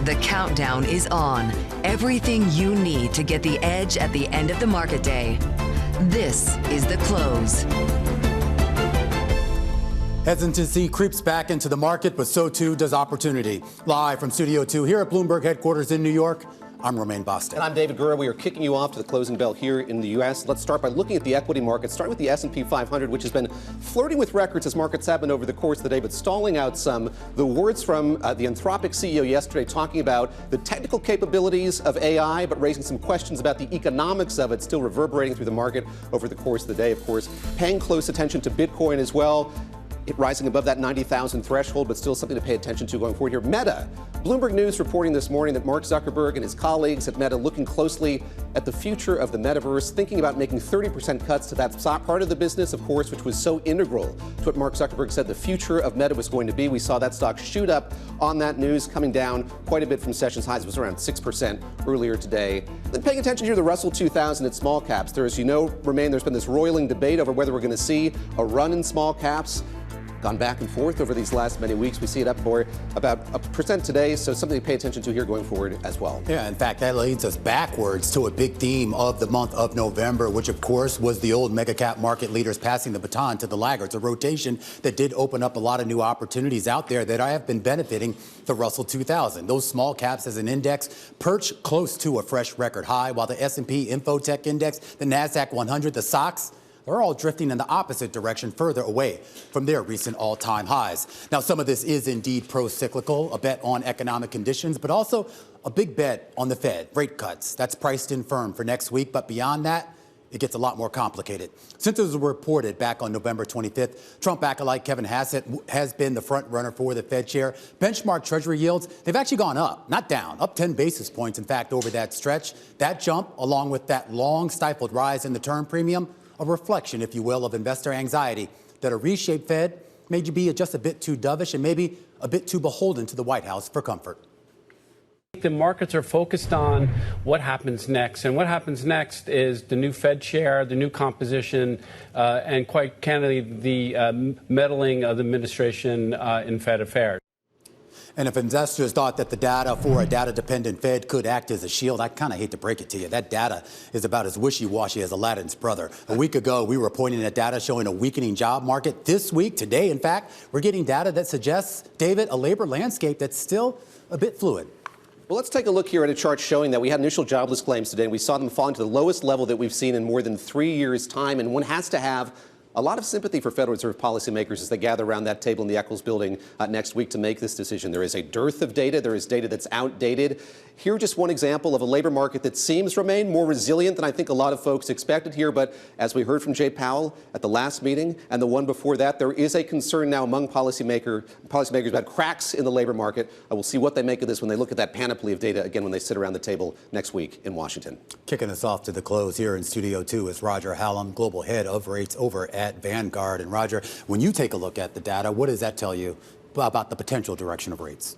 The countdown is on. Everything you need to get the edge at the end of the market day. This is The Close. Hesitancy creeps back into the market, but so too does opportunity. Live from Studio 2 here at Bloomberg headquarters in New York, I'm Romaine Boston. And I'm David Gura. We are kicking you off to the closing bell here in the U.S. Let's start by looking at the equity market, starting with the S&P 500, which has been flirting with records as markets have been over the course of the day, but stalling out some. The words from the Anthropic CEO yesterday talking about the technical capabilities of AI, but raising some questions about the economics of it, still reverberating through the market over the course of the day, of course. Paying close attention to Bitcoin as well. It rising above that 90,000 threshold, but still something to pay attention to going forward here. Meta. Bloomberg News reporting this morning that Mark Zuckerberg and his colleagues at Meta looking closely at the future of the metaverse, thinking about making 30% cuts to that part of the business, of course, which was so integral to what Mark Zuckerberg said the future of Meta was going to be. We saw that stock shoot up on that news, coming down quite a bit from sessions highs. It was around 6% earlier today. Then paying attention here to the Russell 2000 at small caps. There, as you know, there's been this roiling debate over whether we're going to see a run in small caps. Gone back and forth over these last many weeks. We see it up for about 1% today, so something to pay attention to here going forward as well. Yeah, in fact, that leads us backwards to a big theme of the month of November, which of course was the old mega cap market leaders passing the baton to the laggards, a rotation that did open up a lot of new opportunities out there that have been benefiting the Russell 2000. Those small caps as an index perch close to a fresh record high, while the S&P Infotech Index, the NASDAQ 100, the SOX, they're all drifting in the opposite direction, further away from their recent all-time highs. Now, some of this is indeed pro-cyclical, a bet on economic conditions, but also a big bet on the Fed, rate cuts. That's priced in firm for next week, but beyond that, it gets a lot more complicated. Since it was reported back on November 25th, Trump acolyte Kevin Hassett has been the front runner for the Fed chair. Benchmark Treasury yields, they've actually gone up, not down, up 10 basis points, in fact, over that stretch. That jump, along with that long stifled rise in the term premium, a reflection, if you will, of investor anxiety that a reshaped Fed may be just a bit too dovish and maybe a bit too beholden to the White House for comfort. The markets are focused on what happens next. And what happens next is the new Fed chair, the new composition, and quite candidly, the meddling of the administration in Fed affairs. And if investors thought that the data for a data-dependent Fed could act as a shield, I kind of hate to break it to you. That data is about as wishy-washy as Aladdin's brother. A week ago, we were pointing at data showing a weakening job market. This week, today, in fact, we're getting data that suggests, David, a labor landscape that's still a bit fluid. Well, let's take a look here at a chart showing that we had initial jobless claims today, and we saw them falling to the lowest level that we've seen in more than 3 years' time. And one has to have a lot of sympathy for Federal Reserve policymakers as they gather around that table in the Eccles building next week to make this decision. There is a dearth of data. There is data that's outdated. Here, just one example of a labor market that seems to remain more resilient than I think a lot of folks expected here. But as we heard from Jay Powell at the last meeting and the one before that, there is a concern now among policymakers about cracks in the labor market. We'll see what they make of this when they look at that panoply of data again when they sit around the table next week in Washington. Kicking us off to the close here in Studio 2 is Roger Hallam, Global Head of Rates over at Vanguard. And Roger, when you take a look at the data, what does that tell you about the potential direction of rates?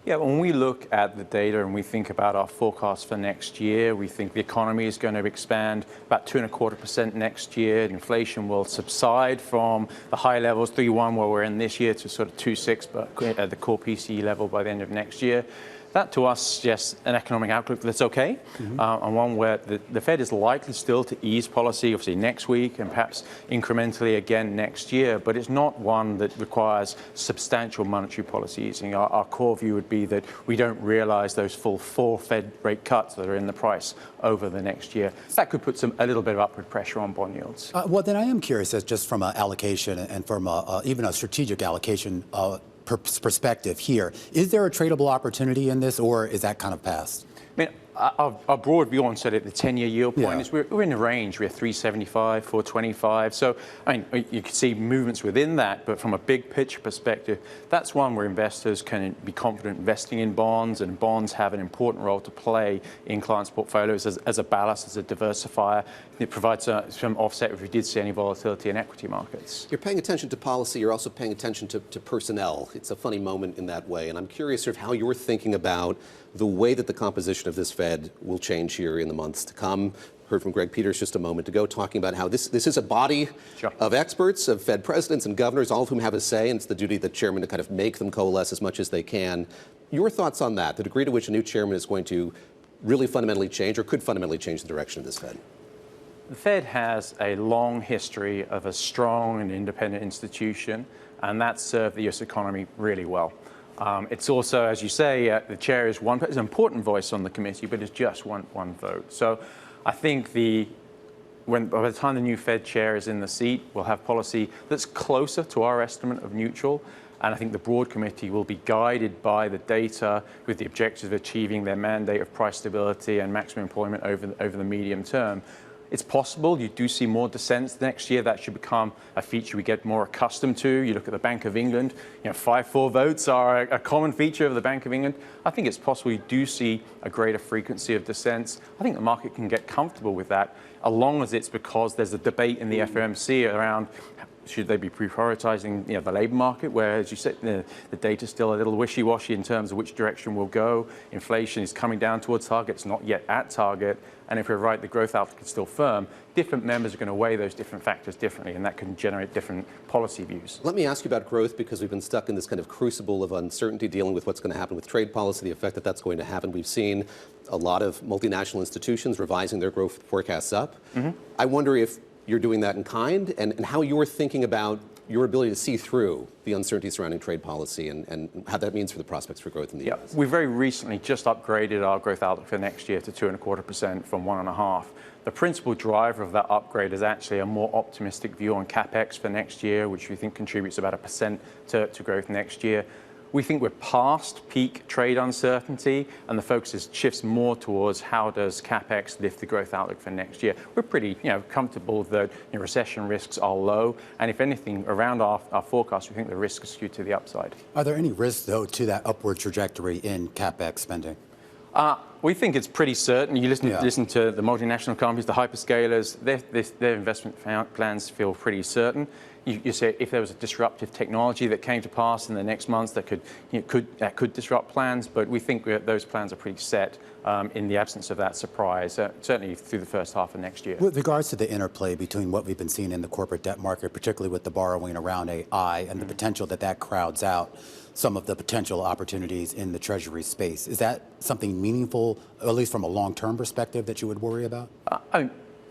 Yeah, when we look at the data and we think about our forecast for next year, we think the economy is going to expand about 2.25% next year. Inflation will subside from the high levels, 3.1, where we're in this year, to sort of 2.6, but at the core PCE level by the end of next year. That, to us, suggests an economic outlook that's okay, and one where the Fed is likely still to ease policy, obviously, next week and perhaps incrementally again next year, but it's not one that requires substantial monetary policy easing. Our core view would be that we don't realize those full 4 Fed rate cuts that are in the price over the next year. That could put a little bit of upward pressure on bond yields. Well, then I am curious, as just from an allocation and from even a strategic allocation perspective here, is there a tradable opportunity in this, or is that kind of past? I mean, our broad view on sort of the 10-year yield point is we're in the range. We're 375, 425. So, I mean, you can see movements within that, but from a big picture perspective, that's one where investors can be confident investing in bonds, and bonds have an important role to play in clients' portfolios as a ballast, as a diversifier. It provides some offset if we did see any volatility in equity markets. You're paying attention to policy. You're also paying attention to personnel. It's a funny moment in that way. And I'm curious sort of how you're thinking about the way that the composition of this Fed will change here in the months to come. Heard from Greg Peters just a moment ago talking about how this is a body of experts, of Fed presidents and governors, all of whom have a say, and it's the duty of the chairman to kind of make them coalesce as much as they can. Your thoughts on that, the degree to which a new chairman is going to really fundamentally change or could fundamentally change the direction of this Fed? The Fed has a long history of a strong and independent institution, and that's served the U.S. economy really well. It's also, as you say, the chair is an important voice on the committee, but it's just one vote. So I think by the time the new Fed chair is in the seat, we'll have policy that's closer to our estimate of neutral. And I think the broad committee will be guided by the data with the objective of achieving their mandate of price stability and maximum employment over the medium term. It's possible you do see more dissents next year. That should become a feature we get more accustomed to. You look at the Bank of England, 5-4 votes are a common feature of the Bank of England. I think it's possible you do see a greater frequency of dissents. I think the market can get comfortable with that, as long as it's because there's a debate in the FOMC around should they be prioritizing the labor market, where, as you said, the data is still a little wishy-washy in terms of which direction we'll go. Inflation is coming down towards target. It's not yet at target. And if we're right, the growth outlook is still firm. Different members are going to weigh those different factors differently, and that can generate different policy views. Let me ask you about growth, because we've been stuck in this kind of crucible of uncertainty dealing with what's going to happen with trade policy, the effect that that's going to have. And we've seen a lot of multinational institutions revising their growth forecasts up. I wonder if you're doing that in kind, and how you're thinking about your ability to see through the uncertainty surrounding trade policy and how that means for the prospects for growth in the U.S. We very recently just upgraded our growth outlook for next year to 2.25% from 1.5%. The principal driver of that upgrade is actually a more optimistic view on CapEx for next year, which we think contributes about 1% to growth next year. We think we're past peak trade uncertainty, and the focus shifts more towards how does CapEx lift the growth outlook for next year. We're pretty comfortable that recession risks are low, and if anything, around our forecast, we think the risks are skewed to the upside. Are there any risks, though, to that upward trajectory in CapEx spending? We think it's pretty certain. You listen to the multinational companies, the hyperscalers, their investment plans feel pretty certain. You say if there was a disruptive technology that came to pass in the next months that could disrupt plans, but we think those plans are pretty set in the absence of that surprise, certainly through the first half of next year. With regards to the interplay between what we've been seeing in the corporate debt market, particularly with the borrowing around AI and the potential that crowds out some of the potential opportunities in the Treasury space, is that something meaningful, at least from a long-term perspective, that you would worry about?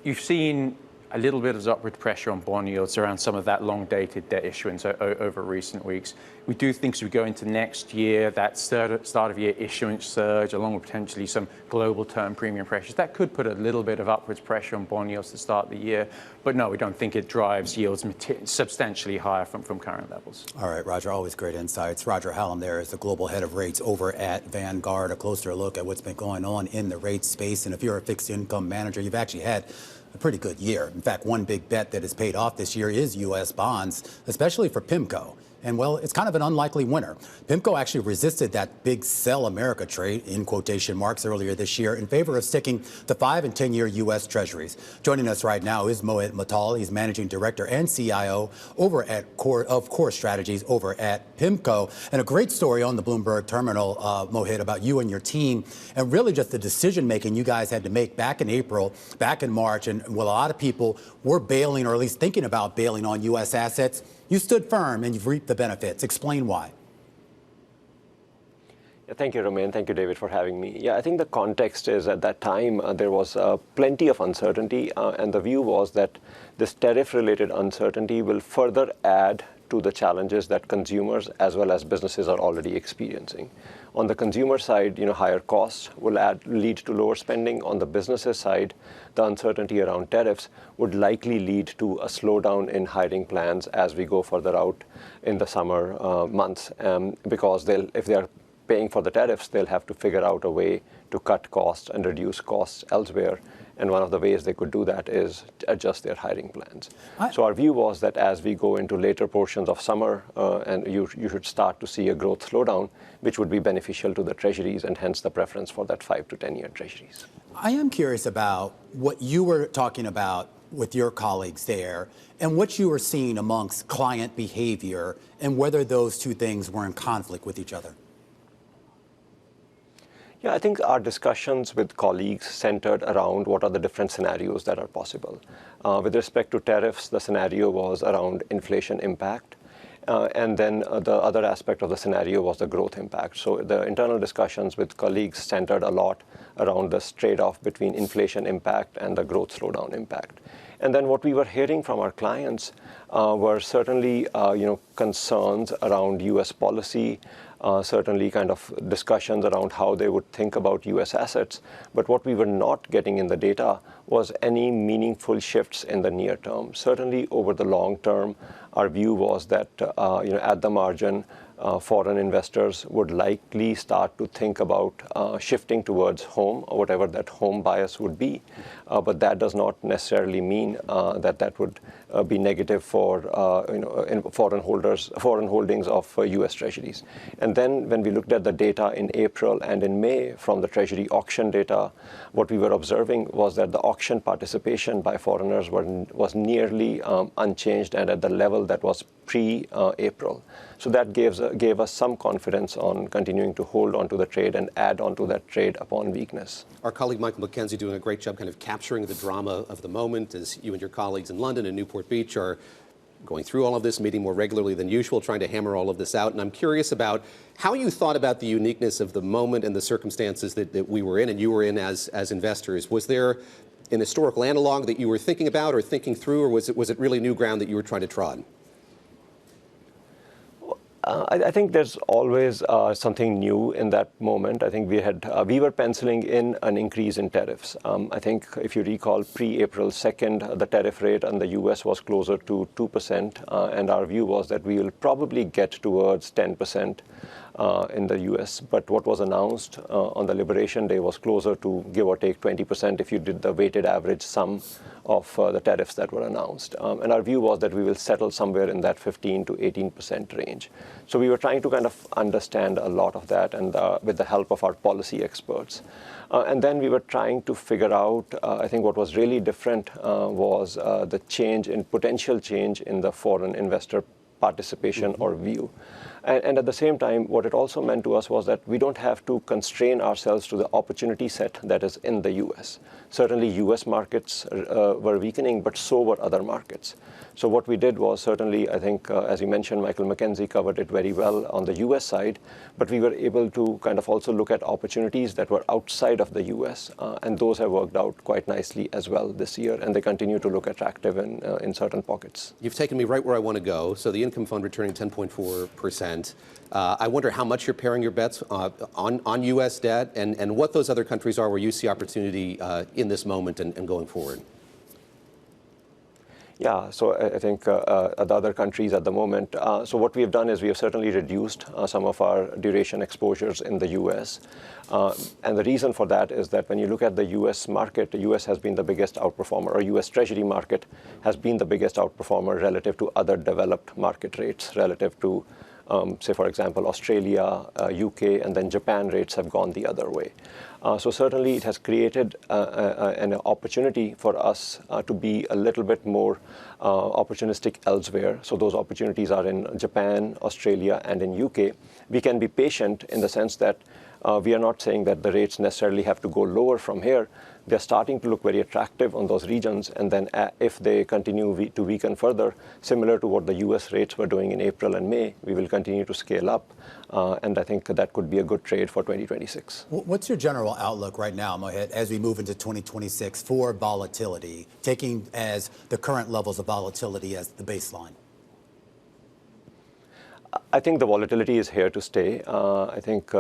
You've seen a little bit of upward pressure on bond yields around some of that long-dated debt issuance over recent weeks. We do think as we go into next year, that start of year issuance surge, along with potentially some global term premium pressures, that could put a little bit of upwards pressure on bond yields to start the year. But no, we don't think it drives yields substantially higher from current levels. All right, Roger, always great insights. Roger Hallam there is the global head of rates over at Vanguard. A closer look at what's been going on in the rate space. And if you're a fixed income manager, you've actually had a pretty good year. In fact, one big bet that has paid off this year is U.S. bonds, especially for Pimco. And, well, it's kind of an unlikely winner. Pimco actually resisted that big sell America trade, in quotation marks, earlier this year in favor of sticking to 5- and 10-year U.S. Treasuries. Joining us right now is Mohit Mittal. He's managing director and CIO over at Core Strategies over at Pimco. And a great story on the Bloomberg terminal, Mohit, about you and your team, and really just the decision-making you guys had to make back in April, back in March. And, well, a lot of people were bailing, or at least thinking about bailing on U.S. assets. You stood firm and you've reaped the benefits. Explain why. Yeah, thank you, Romain. Thank you, David, for having me. Yeah, I think the context is at that time there was plenty of uncertainty, and the view was that this tariff-related uncertainty will further add to the challenges that consumers as well as businesses are already experiencing. On the consumer side, higher costs will lead to lower spending. On the businesses side, the uncertainty around tariffs would likely lead to a slowdown in hiring plans as we go further out in the summer months, because if they are paying for the tariffs, they'll have to figure out a way to cut costs and reduce costs elsewhere. And one of the ways they could do that is adjust their hiring plans. So our view was that as we go into later portions of summer, and you should start to see a growth slowdown, which would be beneficial to the treasuries, and hence the preference for that 5- to 10-year treasuries. I am curious about what you were talking about with your colleagues there and what you were seeing amongst client behavior and whether those two things were in conflict with each other. Yeah, I think our discussions with colleagues centered around what are the different scenarios that are possible. With respect to tariffs, the scenario was around inflation impact. And then the other aspect of the scenario was the growth impact. So the internal discussions with colleagues centered a lot around this trade-off between inflation impact and the growth slowdown impact. And then what we were hearing from our clients were certainly concerns around U.S. policy, certainly kind of discussions around how they would think about U.S. assets. But what we were not getting in the data was any meaningful shifts in the near term. Certainly over the long term, our view was that at the margin, foreign investors would likely start to think about shifting towards home, or whatever that home bias would be. But that does not necessarily mean that would be negative for foreign holdings of U.S. Treasuries. And then when we looked at the data in April and in May from the Treasury auction data, what we were observing was that the auction participation by foreigners was nearly unchanged and at the level that was pre-April. So that gave us some confidence on continuing to hold onto the trade and add onto that trade upon weakness. Our colleague Michael McKenzie doing a great job kind of capturing the drama of the moment as you and your colleagues in London and Newport Beach are going through all of this, meeting more regularly than usual, trying to hammer all of this out. And I'm curious about how you thought about the uniqueness of the moment and the circumstances that we were in and you were in as investors. Was there an historical analog that you were thinking about or thinking through, or was it really new ground that you were trying to trod? I think there's always something new in that moment. I think we were penciling in an increase in tariffs. I think if you recall, pre-April 2nd, the tariff rate on the U.S. was closer to 2%, and our view was that we will probably get towards 10% in the U.S. But what was announced on the Liberation Day was closer to give or take 20% if you did the weighted average sum of the tariffs that were announced. And our view was that we will settle somewhere in that 15 to 18% range. So we were trying to kind of understand a lot of that, and with the help of our policy experts. And then we were trying to figure out, I think what was really different was the potential change in the foreign investor participation or view. And at the same time, what it also meant to us was that we don't have to constrain ourselves to the opportunity set that is in the U.S. Certainly, U.S. markets were weakening, but so were other markets. So what we did was certainly, I think, as you mentioned, Michael McKenzie covered it very well on the U.S. side, but we were able to kind of also look at opportunities that were outside of the U.S., and those have worked out quite nicely as well this year, and they continue to look attractive in certain pockets. You've taken me right where I want to go. So the income fund returning 10.4%. I wonder how much you're pairing your bets on U.S. debt and what those other countries are where you see opportunity in this moment and going forward. Yeah, so I think the other countries at the moment. So what we have done is we have certainly reduced some of our duration exposures in the U.S. And the reason for that is that when you look at the U.S. market, the U.S. has been the biggest outperformer, or U.S. Treasury market has been the biggest outperformer relative to other developed market rates, relative to say, for example, Australia, UK, and then Japan rates have gone the other way. So certainly it has created an opportunity for us to be a little bit more opportunistic elsewhere. So those opportunities are in Japan, Australia, and in UK. We can be patient in the sense that we are not saying that the rates necessarily have to go lower from here. They're starting to look very attractive on those regions, and then if they continue to weaken further, similar to what the US rates were doing in April and May, we will continue to scale up, and I think that could be a good trade for 2026. What's your general outlook right now, Mohit, as we move into 2026 for volatility, taking as the current levels of volatility as the baseline? I think the volatility is here to stay. I think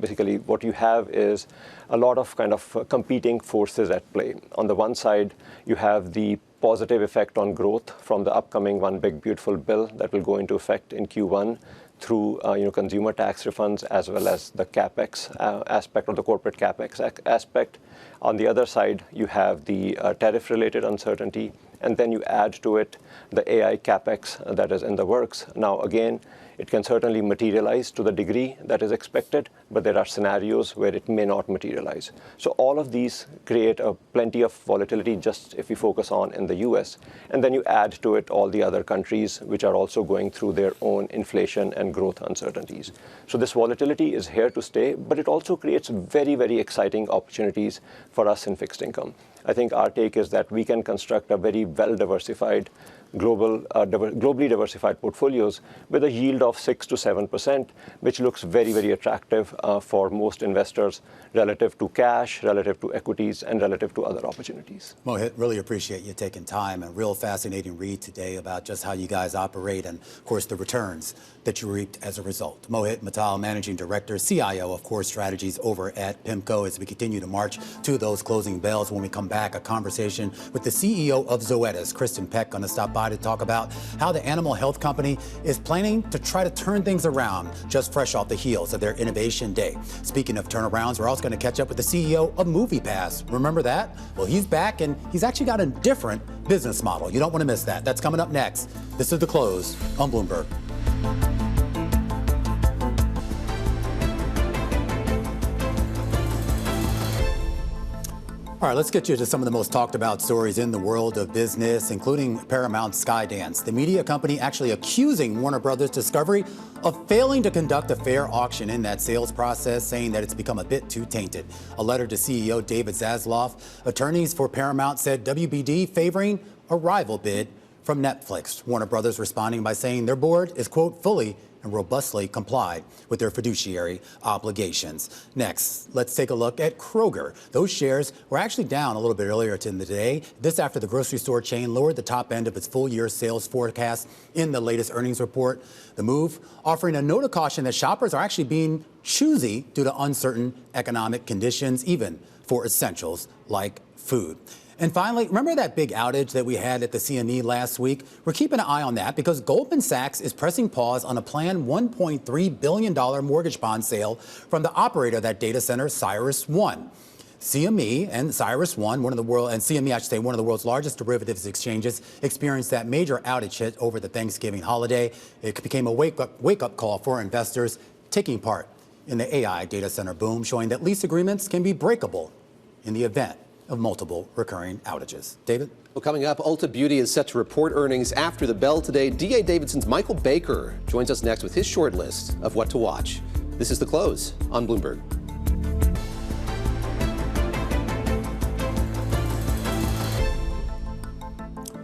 basically what you have is a lot of kind of competing forces at play. On the one side, you have the positive effect on growth from the upcoming One Big Beautiful Bill that will go into effect in Q1 through consumer tax refunds, as well as the capex aspect, or the corporate capex aspect. On the other side, you have the tariff-related uncertainty, and then you add to it the AI capex that is in the works. Now, again, it can certainly materialize to the degree that is expected, but there are scenarios where it may not materialize. So all of these create plenty of volatility just if we focus on in the US. And then you add to it all the other countries which are also going through their own inflation and growth uncertainties. So this volatility is here to stay, but it also creates very, very exciting opportunities for us in fixed income. I think our take is that we can construct a very well-diversified globally diversified portfolios with a yield of 6 to 7%, which looks very, very attractive for most investors relative to cash, relative to equities, and relative to other opportunities. Mohit, really appreciate you taking time. A real fascinating read today about just how you guys operate and, of course, the returns that you reaped as a result. Mohit, Mittal, Managing Director, CIO of Core Strategies over at Pimco, as we continue to march to those closing bells. When we come back, a conversation with the CEO of Zoetis, Kristin Peck, going to stop by to talk about how the animal health company is planning to try to turn things around just fresh off the heels of their Innovation Day. Speaking of turnarounds, we're also going to catch up with the CEO of MoviePass. Remember that? Well, he's back, and he's actually got a different business model. You don't want to miss that. That's coming up next. This is The Close on Bloomberg. All right, let's get you to some of the most talked about stories in the world of business, including Paramount Skydance, the media company actually accusing Warner Brothers Discovery of failing to conduct a fair auction in that sales process, saying that it's become a bit too tainted. A letter to CEO David Zaslav, attorneys for Paramount said WBD favoring a rival bid from Netflix. Warner Brothers responding by saying their board is, quote, fully and robustly complied with their fiduciary obligations. Next, let's take a look at Kroger. Those shares were actually down a little bit earlier in the day. This after the grocery store chain lowered the top end of its full-year sales forecast in the latest earnings report. The move offering a note of caution that shoppers are actually being choosy due to uncertain economic conditions, even for essentials like food. And finally, remember that big outage that we had at the CME last week? We're keeping an eye on that because Goldman Sachs is pressing pause on a planned $1.3 billion mortgage bond sale from the operator of that data center, CyrusOne. CME and CyrusOne, one of the world's largest derivatives exchanges, experienced that major outage hit over the Thanksgiving holiday. It became a wake-up call for investors taking part in the AI data center boom, showing that lease agreements can be breakable in the event of multiple recurring outages. David? Well, coming up, Ulta Beauty is set to report earnings after the bell today. D.A. Davidson's Michael Baker joins us next with his short list of what to watch. This is The Close on Bloomberg.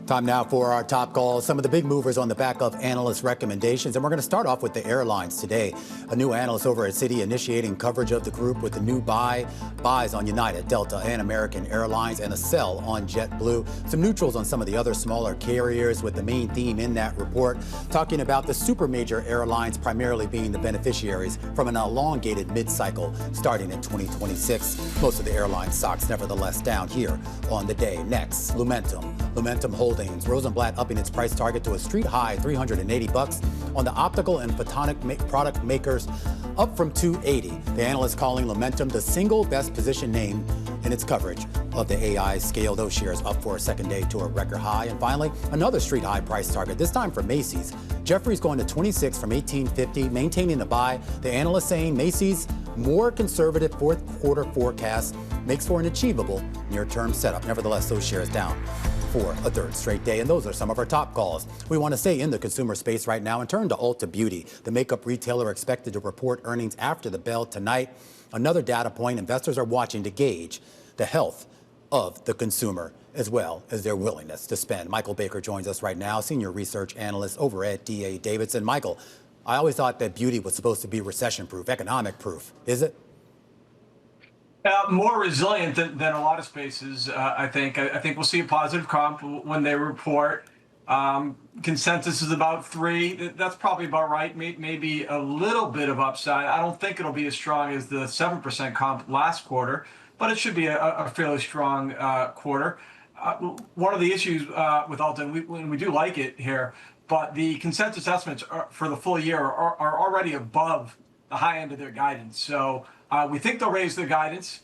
Time now for our top calls. Some of the big movers on the back of analyst recommendations. And we're going to start off with the airlines today. A new analyst over at Citi initiating coverage of the group with the new buys on United, Delta, and American Airlines, and a sell on JetBlue. Some neutrals on some of the other smaller carriers, with the main theme in that report talking about the super major airlines primarily being the beneficiaries from an elongated mid-cycle starting in 2026. Most of the airline stocks nevertheless down here on the day. Next, Lumentum Holdings. Rosenblatt upping its price target to a street high $380 on the optical and photonic product makers, up from $280. The analyst calling Lumentum the single best position name in its coverage of the AI scale. Those shares up for a second day to a record high. And finally, another street high price target, this time for Macy's. Jeffrey's going to 26 from 1850, maintaining the buy. The analyst saying Macy's more conservative fourth quarter forecast makes for an achievable near-term setup. Nevertheless, those shares down for a third straight day. And those are some of our top calls. We want to stay in the consumer space right now and turn to Ulta Beauty, the makeup retailer expected to report earnings after the bell tonight. Another data point investors are watching to gauge the health of the consumer as well as their willingness to spend. Michael Baker joins us right now, senior research analyst over at D.A. Davidson. Michael, I always thought that beauty was supposed to be recession-proof, economic-proof. Is it? More resilient than a lot of spaces, I think. I think we'll see a positive comp when they report. Consensus is about 3. That's probably about right. Maybe a little bit of upside. I don't think it'll be as strong as the 7% comp last quarter, but it should be a fairly strong quarter. One of the issues with Ulta, and we do like it here, but the consensus estimates for the full year are already above the high end of their guidance. So we think they'll raise their guidance.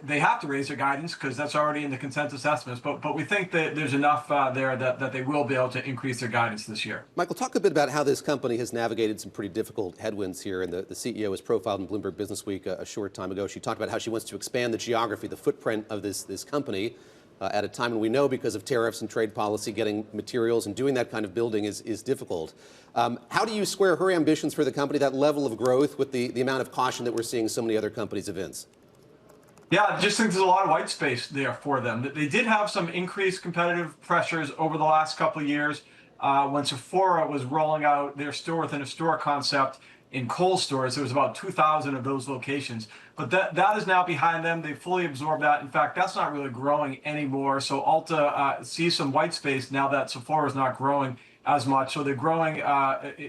They have to raise their guidance because that's already in the consensus estimates. But we think that there's enough there that they will be able to increase their guidance this year. Michael, talk a bit about how this company has navigated some pretty difficult headwinds here. And the CEO was profiled in Bloomberg Businessweek a short time ago. She talked about how she wants to expand the geography, the footprint of this company at a time when we know because of tariffs and trade policy, getting materials and doing that kind of building is difficult. How do you square her ambitions for the company, that level of growth, with the amount of caution that we're seeing so many other companies evince? Yeah, I just think there's a lot of white space there for them. They did have some increased competitive pressures over the last couple of years. when Sephora was rolling out their store within a store concept in Kohl's stores. There was about 2,000 of those locations. But that is now behind them. They fully absorbed that. In fact, that's not really growing anymore. So Ulta sees some white space now that Sephora is not growing as much. So they're growing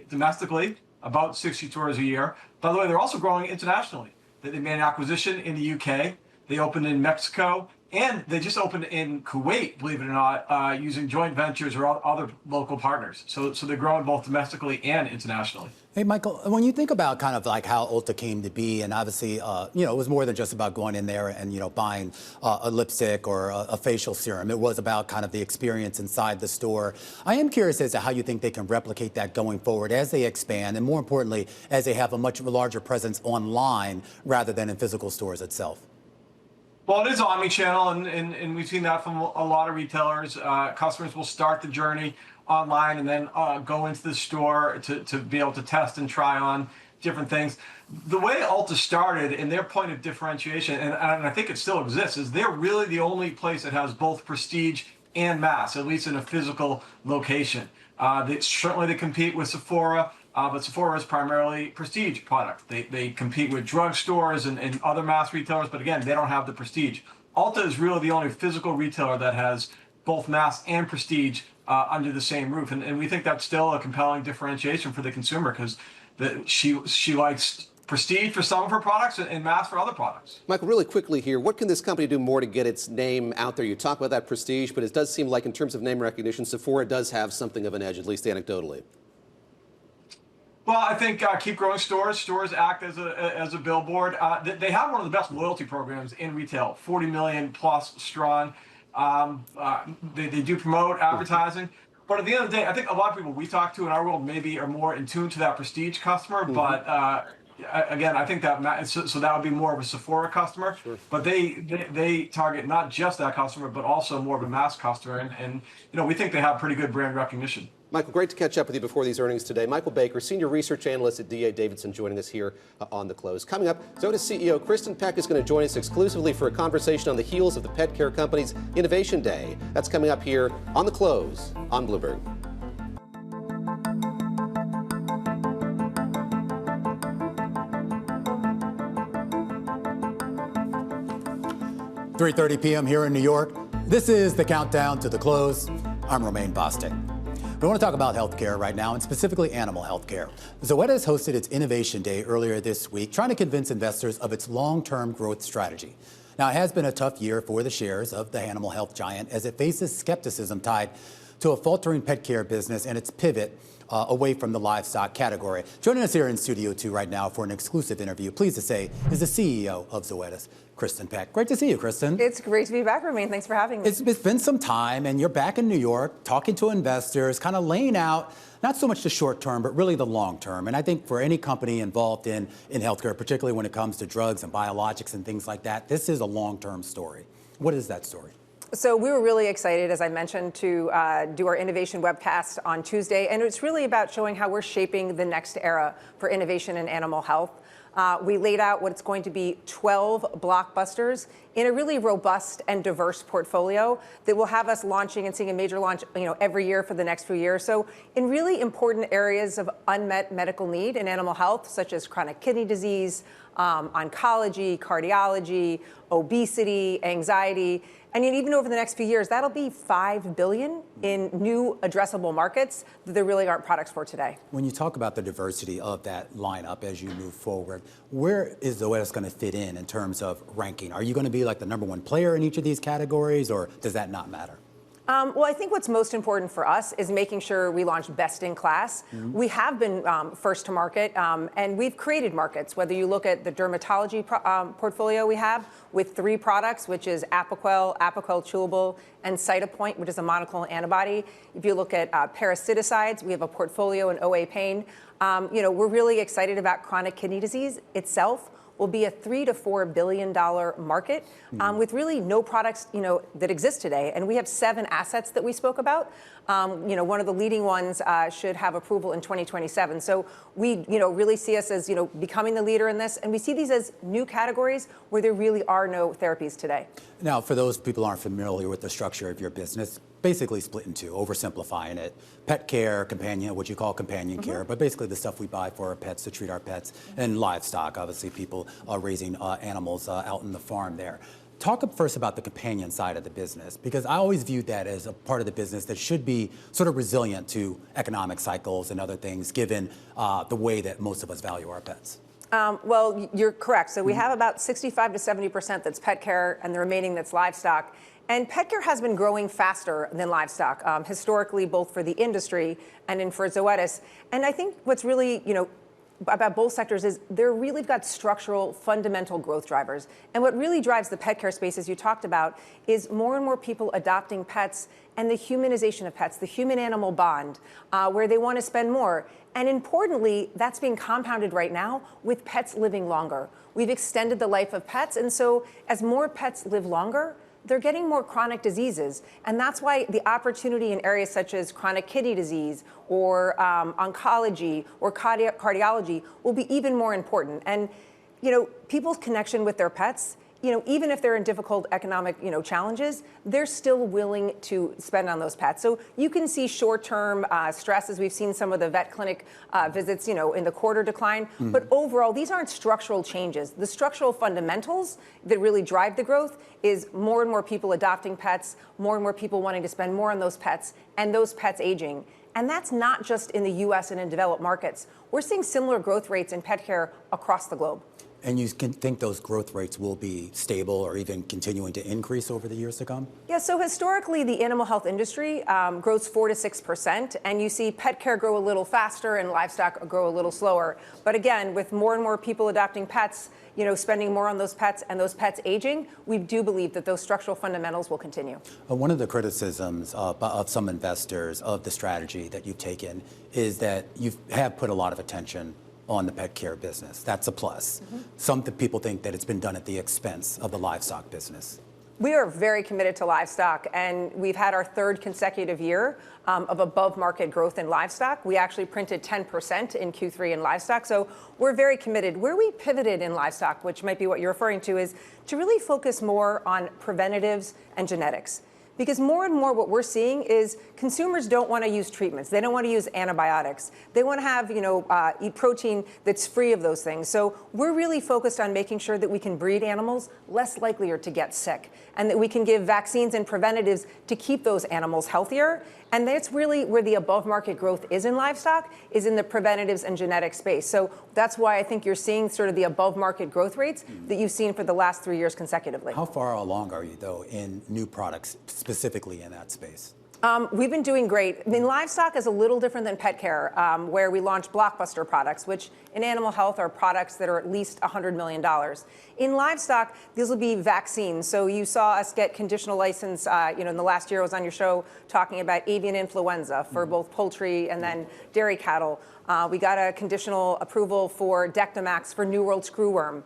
domestically, about 60 stores a year. By the way, they're also growing internationally. They made an acquisition in the UK. They opened in Mexico. And they just opened in Kuwait, believe it or not, using joint ventures or other local partners. So they're growing both domestically and internationally. Hey, Michael, when you think about kind of like how Ulta came to be, and obviously, it was more than just about going in there and, buying a lipstick or a facial serum. It was about kind of the experience inside the store. I am curious as to how you think they can replicate that going forward as they expand, and more importantly, as they have a much larger presence online rather than in physical stores itself. Well, it is omni-channel, and we've seen that from a lot of retailers. Customers will start the journey online and then go into the store to be able to test and try on different things. The way Ulta started and their point of differentiation, and I think it still exists, is they're really the only place that has both prestige and mass, at least in a physical location. Certainly they compete with Sephora. But Sephora is primarily prestige product. They compete with drugstores and other mass retailers, but again, they don't have the prestige. Ulta is really the only physical retailer that has both mass and prestige under the same roof. And we think that's still a compelling differentiation for the consumer because she likes prestige for some of her products and mass for other products. Michael, really quickly here, what can this company do more to get its name out there? You talk about that prestige, but it does seem like in terms of name recognition, Sephora does have something of an edge, at least anecdotally. Well, I think keep growing stores. Stores act as a billboard. They have one of the best loyalty programs in retail, 40 million plus strong. They do promote advertising. But at the end of the day, I think a lot of people we talk to in our world maybe are more in tune to that prestige customer. Mm-hmm. But again, I think that so that would be more of a Sephora customer. Sure. But they target not just that customer, but also more of a mass customer. And we think they have pretty good brand recognition. Michael, great to catch up with you before these earnings today. Michael Baker, Senior Research Analyst at D.A. Davidson, joining us here on The Close. Coming up, Zoetis CEO Kristin Peck is going to join us exclusively for a conversation on the heels of the pet care company's Innovation Day. That's coming up here on The Close on Bloomberg. .30 p.m. here in New York. This is the countdown to The Close. I'm Romaine Bostick. We want to talk about healthcare right now, and specifically animal healthcare. Zoetis hosted its Innovation Day earlier this week, trying to convince investors of its long-term growth strategy. Now, it has been a tough year for the shares of the animal health giant as it faces skepticism tied to a faltering pet care business and its pivot away from the livestock category. Joining us here in Studio 2 right now for an exclusive interview, pleased to say, is the CEO of Zoetis, Kristin Peck. Great to see you, Kristin. It's great to be back, Romaine. Thanks for having me. It's been some time, and you're back in New York, talking to investors, kind of laying out not so much the short term, but really the long term. And I think for any company involved in healthcare, particularly when it comes to drugs and biologics and things like that, this is a long-term story. What is that story? So we were really excited, as I mentioned, to do our innovation webcast on Tuesday. And it's really about showing how we're shaping the next era for innovation in animal health. We laid out what it's going to be 12 blockbusters in a really robust and diverse portfolio that will have us launching and seeing a major launch every year for the next few years. So in really important areas of unmet medical need in animal health, such as chronic kidney disease, oncology, cardiology, obesity, anxiety. And even over the next few years, that'll be $5 billion in new addressable markets that there really aren't products for today. When you talk about the diversity of that lineup as you move forward, where is Zoetis going to fit in terms of ranking? Are you going to be like the #1 player in each of these categories, or does that not matter? Well, I think what's most important for us is making sure we launch best in class. Mm-hmm. We have been first to market, and we've created markets, whether you look at the dermatology portfolio we have with 3 products, which is Apoquel, Apoquel Chewable, and Cytopoint, which is a monoclonal antibody. If you look at parasiticides, we have a portfolio in OA pain. We're really excited about chronic kidney disease itself. Will be a $3 to $4 billion market with really no products, that exist today. And we have 7 assets that we spoke about. One of the leading ones should have approval in 2027. So we, really see us as, becoming the leader in this. And we see these as new categories where there really are no therapies today. Now, for those people who aren't familiar with the structure of your business, basically split in two, oversimplifying it. Pet care, companion, what you call companion care, but basically the stuff we buy for our pets to treat our pets, and livestock. Obviously, people are raising animals out in the farm there. Talk first about the companion side of the business, because I always viewed that as a part of the business that should be sort of resilient to economic cycles and other things, given the way that most of us value our pets. Well, you're correct. So we have about 65 to 70% that's pet care, and the remaining that's livestock. And pet care has been growing faster than livestock, historically, both for the industry and for Zoetis. And I think what's really, about both sectors is they're really got structural, fundamental growth drivers. And what really drives the pet care space, as you talked about, is more and more people adopting pets and the humanization of pets, the human-animal bond, where they want to spend more. And importantly, that's being compounded right now with pets living longer. We've extended the life of pets, and so as more pets live longer, they're getting more chronic diseases. And that's why the opportunity in areas such as chronic kidney disease or oncology or cardiology will be even more important. And, people's connection with their pets, even if they're in difficult economic, challenges, they're still willing to spend on those pets. So you can see short-term stress, as we've seen some of the vet clinic visits, in the quarter decline. But overall, these aren't structural changes. The structural fundamentals that really drive the growth is more and more people adopting pets, more and more people wanting to spend more on those pets, and those pets aging. And that's not just in the U.S. and in developed markets. We're seeing similar growth rates in pet care across the globe. And you can think those growth rates will be stable or even continuing to increase over the years to come? Yeah, so historically, the animal health industry grows 4 to 6%, and you see pet care grow a little faster and livestock grow a little slower. But again, with more and more people adopting pets, spending more on those pets and those pets aging, we do believe that those structural fundamentals will continue. One of the criticisms of some investors of the strategy that you've taken is that you have put a lot of attention on the pet care business. That's a plus. Some people think that it's been done at the expense of the livestock business. We are very committed to livestock, and we've had our third consecutive year of above market growth in livestock. We actually printed 10% in Q3 in livestock, so we're very committed. Where we pivoted in livestock, which might be what you're referring to, is to really focus more on preventatives and genetics. Because more and more what we're seeing is consumers don't want to use treatments. They don't want to use antibiotics. They want to have, eat protein that's free of those things. So we're really focused on making sure that we can breed animals less likely to get sick, and that we can give vaccines and preventatives to keep those animals healthier. And that's really where the above market growth is in livestock, is in the preventatives and genetic space. So that's why I think you're seeing sort of the above market growth rates that you've seen for the last 3 years consecutively. How far along are you, though, in new products, specifically in that space? We've been doing great. I mean, livestock is a little different than pet care, where we launched blockbuster products, which in animal health are products that are at least $100 million. In livestock, these will be vaccines. So you saw us get conditional license, in the last year I was on your show talking about avian influenza for both poultry and then dairy cattle. We got a conditional approval for Dectomax for New World screwworm.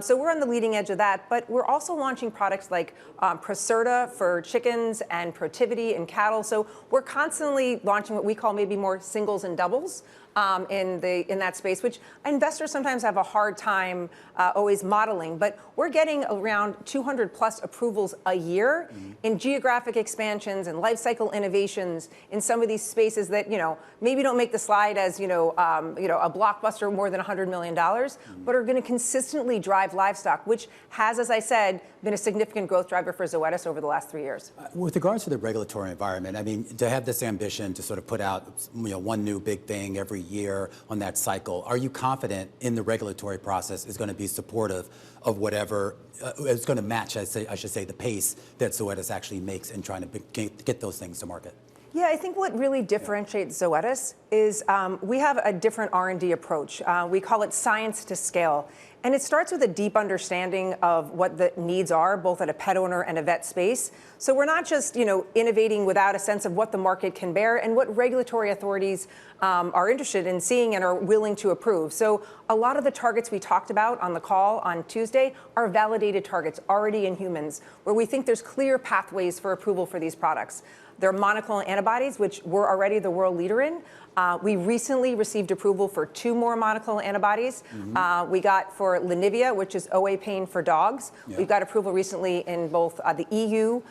So we're on the leading edge of that, but we're also launching products like Procerta for chickens and Protivity in cattle. So we're constantly launching what we call maybe more singles and doubles in that space, which investors sometimes have a hard time always modeling. But we're getting around 200 plus approvals a year in geographic expansions and life cycle innovations in some of these spaces that maybe don't make the slide as a blockbuster more than $100 million, but are going to consistently drive livestock, which has, as I said, been a significant growth driver for Zoetis over the last 3 years. With regards to the regulatory environment, I mean, to have this ambition to sort of put out one new big thing every year on that cycle, are you confident in the regulatory process is going to be supportive of whatever is going to match, I should say, the pace that Zoetis actually makes in trying to get those things to market? Yeah, I think what really differentiates Zoetis is we have a different R&D approach. We call it science to scale. And it starts with a deep understanding of what the needs are, both at a pet owner and a vet space. So we're not just, innovating without a sense of what the market can bear and what regulatory authorities are interested in seeing and are willing to approve. So a lot of the targets we talked about on the call on Tuesday are validated targets already in humans, where we think there's clear pathways for approval for these products. Their monoclonal antibodies, which we're already the world leader in. We recently received approval for 2 more monoclonal antibodies. We got for Lenivia, which is OA pain for dogs. Yeah. We've got approval recently in both the EU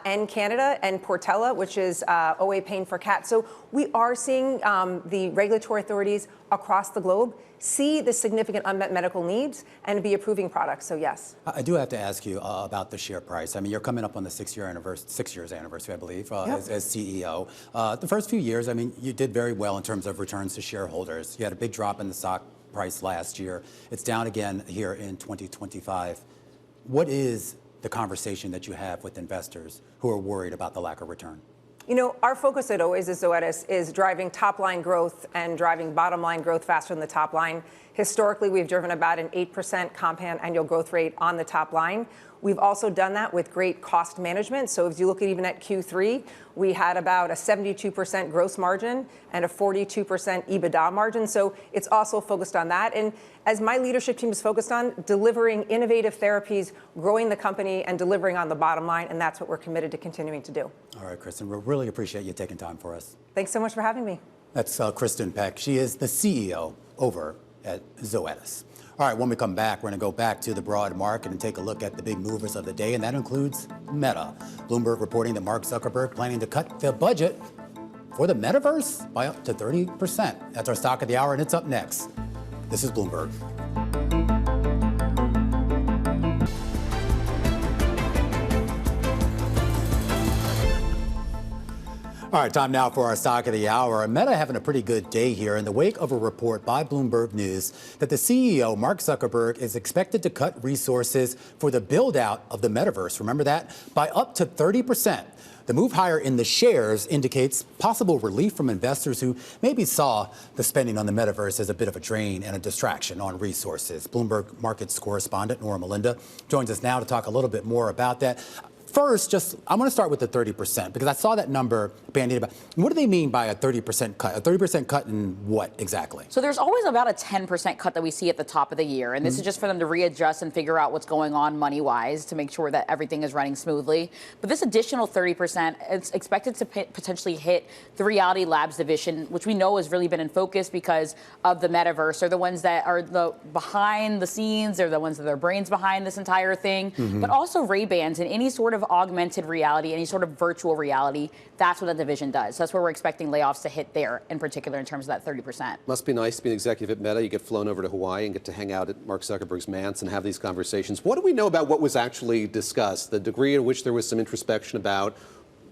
and Canada, and Portela, which is OA pain for cats. So we are seeing the regulatory authorities across the globe see the significant unmet medical needs and be approving products. So yes. I do have to ask you about the share price. I mean, you're coming up on the 6 years anniversary, I believe, as CEO. The first few years, I mean, you did very well in terms of returns to shareholders. You had a big drop in the stock price last year. It's down again here in 2025. What is the conversation that you have with investors who are worried about the lack of return? You know, our focus at always as Zoetis is driving top line growth and driving bottom line growth faster than the top line. Historically, we've driven about an 8% compound annual growth rate on the top line. We've also done that with great cost management. So if you look at even at Q3, we had about a 72% gross margin and a 42% EBITDA margin. So it's also focused on that. And as my leadership team is focused on delivering innovative therapies, growing the company, and delivering on the bottom line, and that's what we're committed to continuing to do. All right, Kristin, we really appreciate you taking time for us. Thanks so much for having me. That's Kristin Peck. She is the CEO over at Zoetis. All right, when we come back, we're going to go back to the broad market and take a look at the big movers of the day, and that includes Meta. Bloomberg reporting that Mark Zuckerberg planning to cut the budget for the Metaverse by up to 30%. That's our stock of the hour, and it's up next. This is Bloomberg. All right, time now for our stock of the hour. Meta having a pretty good day here in the wake of a report by Bloomberg News that the CEO, Mark Zuckerberg, is expected to cut resources for the build-out of the Metaverse, remember that, by up to 30%. The move higher in the shares indicates possible relief from investors who maybe saw the spending on the Metaverse as a bit of a drain and a distraction on resources. Bloomberg Markets correspondent Norah Mulinda joins us now to talk a little bit more about that. First, I'm going to start with the 30% because I saw that number bandied about. What do they mean by a 30% cut? A 30% cut in what exactly? So there's always about a 10% cut that we see at the top of the year. And this is just for them to readjust and figure out what's going on money-wise to make sure that everything is running smoothly. But this additional 30% is expected to potentially hit the Reality Labs division, which we know has really been in focus because of the Metaverse. They're the ones that are the behind the scenes. They're the ones that are brains behind this entire thing. But also Ray-Bans and any sort of augmented reality, any sort of virtual reality, that's what the division does. So that's where we're expecting layoffs to hit there, in particular, in terms of that 30%. Must be nice to be an executive at Meta. You get flown over to Hawaii and get to hang out at Mark Zuckerberg's manse and have these conversations. What do we know about what was actually discussed, the degree in which there was some introspection about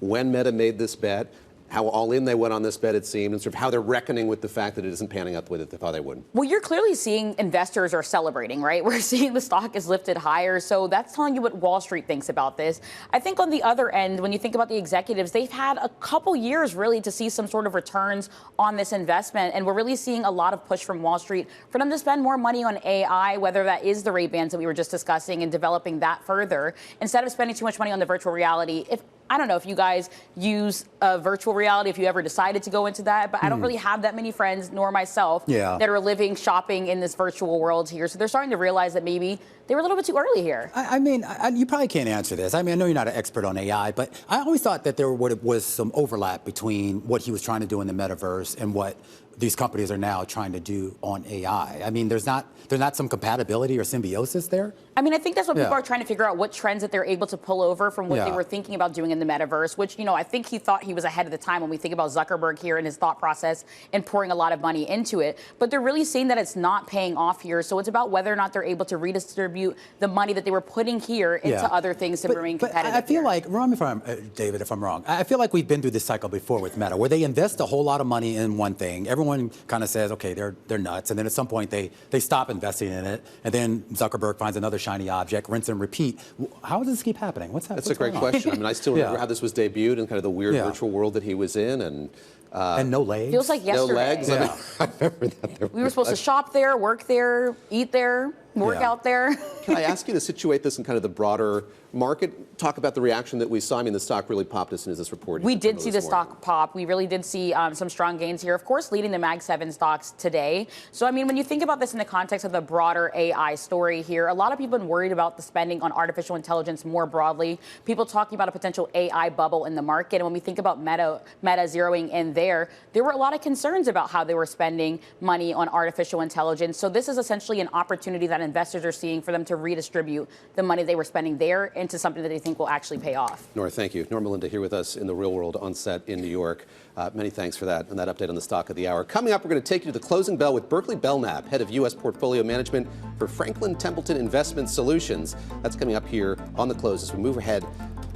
when Meta made this bet, how all in they went on this bet, it seemed, and sort of how they're reckoning with the fact that it isn't panning out the way that they thought they would? Well, you're clearly seeing investors are celebrating, right? We're seeing the stock is lifted higher. So that's telling you what Wall Street thinks about this. I think on the other end, when you think about the executives, they've had a couple years really to see some sort of returns on this investment. And we're really seeing a lot of push from Wall Street for them to spend more money on AI, whether that is the Ray-Bans that we were just discussing and developing that further, instead of spending too much money on the virtual reality. I don't know if you guys use virtual reality, if you ever decided to go into that, but I don't really have that many friends, nor myself, that are living, shopping in this virtual world here. So they're starting to realize that maybe they were a little bit too early here. I mean, you probably can't answer this. I mean, I know you're not an expert on AI, but I always thought that there was some overlap between what he was trying to do in the Metaverse and what these companies are now trying to do on AI. I mean, there's not some compatibility or symbiosis there? I mean, I think that's what people are trying to figure out, what trends that they're able to pull over from what they were thinking about doing in the Metaverse, which, you know, I think he thought he was ahead of the time when we think about Zuckerberg here and his thought process and pouring a lot of money into it. But they're really seeing that it's not paying off here. So it's about whether or not they're able to redistribute the money that they were putting here into other things to remain competitive. But I feel like, wrong me if I'm, David, if I'm wrong, I feel like we've been through this cycle before with Meta, where they invest a whole lot of money in one thing. Everyone kind of says, okay, they're nuts. And then at some point they stop investing in it. And then Zuckerberg finds another shiny object, rinse and repeat. How does this keep happening? What's happening? That's a great question. I mean, I still remember how this was debuted and kind of the weird virtual world that he was in. And no legs. Feels like yesterday. No legs. Yeah. I mean, I remember that. We were supposed to shop there, work there, eat there, work out there. can I ask you to situate this in kind of the broader market? Talk about the reaction that we saw. I mean, the stock really popped as soon as this report. We did see the stock pop. We really did see some strong gains here, of course, leading the Mag 7 stocks today. So, I mean, when you think about this in the context of the broader AI story here, a lot of people have been worried about the spending on artificial intelligence more broadly. People talking about a potential AI bubble in the market. And when we think about Meta zeroing in there were a lot of concerns about how they were spending money on artificial intelligence. So this is essentially an opportunity that investors are seeing for them to redistribute the money they were spending there into something that they think will actually pay off. Norah, thank you. Norah Mulinda here with us in the real world on set in New York. Many thanks for that and that update on the stock of the hour. Coming up, we're going to take you to the closing bell with Berkeley Belknap, head of U.S. portfolio management for Franklin Templeton Investment Solutions. That's coming up here on the close as we move ahead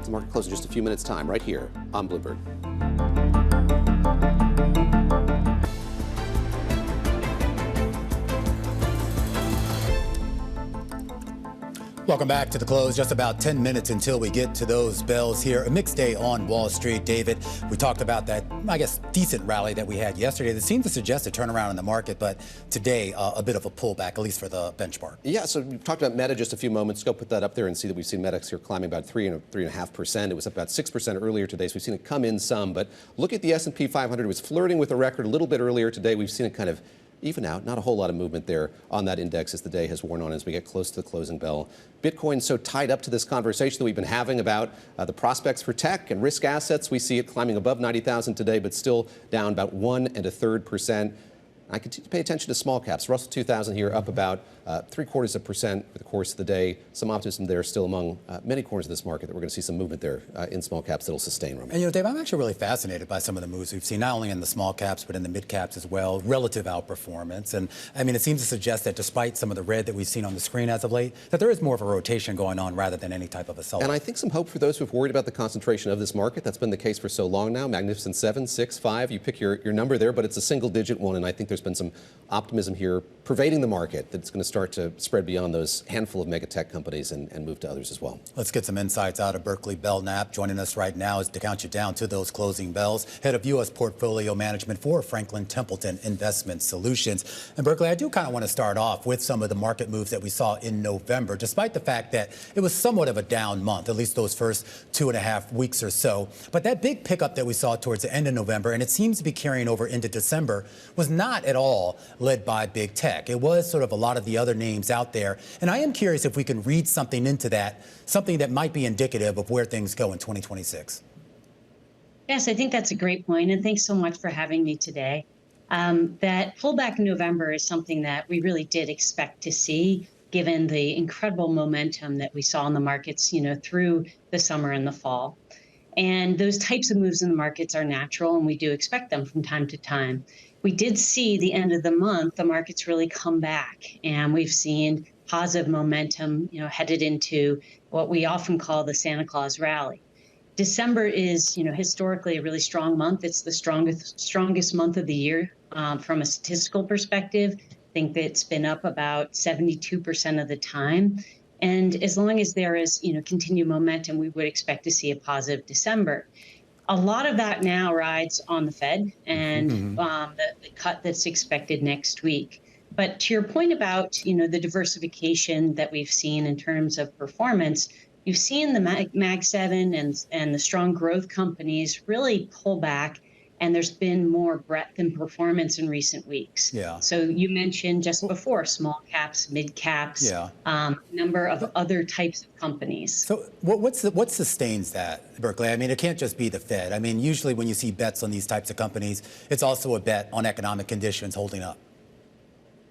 to market close in just a few minutes' time, right here on Bloomberg. Welcome back to the close. Just about 10 minutes until we get to those bells here. A mixed day on Wall Street, David. We talked about that, I guess, decent rally that we had yesterday that seemed to suggest a turnaround in the market, but today a bit of a pullback, at least for the benchmark. Yeah, so we talked about Meta just a few moments ago. Put that up there and see that we've seen Meta here climbing about 3.5%. It was up about 6% earlier today, so we've seen it come in some. But look at the S&P 500. It was flirting with a record a little bit earlier today. We've seen it kind of even out, not a whole lot of movement there on that index as the day has worn on as we get close to the closing bell. Bitcoin so tied up to this conversation that we've been having about the prospects for tech and risk assets. We see it climbing above 90,000 today, but still down about 1 1/3%. I continue to pay attention to small caps. Russell 2000 here up about 0.75% over the course of the day. Some optimism there still among many corners of this market that we're going to see some movement there in small caps that will sustain. And, you know, Dave, I'm actually really fascinated by some of the moves we've seen, not only in the small caps, but in the mid caps as well, relative outperformance. And, I mean, it seems to suggest that despite some of the red that we've seen on the screen as of late, that there is more of a rotation going on rather than any type of a sell-off. And I think some hope for those who've worried about the concentration of this market. That's been the case for so long now. Magnificent 7, 6, 5. You pick your number there, but it's a single-digit one, and I think there's been some optimism here pervading the market that it's going to start to spread beyond those handful of mega tech companies and move to others as well. Let's get some insights out of Berkeley Belknap. Joining us right now is to count you down to those closing bells, head of U.S. portfolio management for Franklin Templeton Investment Solutions. And Berkeley, I do kind of want to start off with some of the market moves that we saw in November, despite the fact that it was somewhat of a down month, at least those first 2.5 weeks or so. But that big pickup that we saw towards the end of November, and it seems to be carrying over into December, was not at all led by big tech. It was sort of a lot of the other names out there. And I am curious if we can read something into that, something that might be indicative of where things go in 2026. Yes, I think that's a great point. And thanks so much for having me today. That pullback in November is something that we really did expect to see, given the incredible momentum that we saw in the markets, through the summer and the fall. And those types of moves in the markets are natural, and we do expect them from time to time. We did see the end of the month, the markets really come back, and we've seen positive momentum, headed into what we often call the Santa Claus rally. December is, historically a really strong month. It's the strongest month of the year from a statistical perspective. I think that it's been up about 72% of the time. And as long as there is, continued momentum, we would expect to see a positive December. A lot of that now rides on the Fed and the cut that's expected next week. But to your point about, the diversification that we've seen in terms of performance, you've seen the Mag 7 and the strong growth companies really pull back, and there's been more breadth in performance in recent weeks. Yeah. So you mentioned just before small caps, mid caps, number of other types of companies. So what sustains that, Berkeley? I mean, it can't just be the Fed. I mean, usually when you see bets on these types of companies, it's also a bet on economic conditions holding up.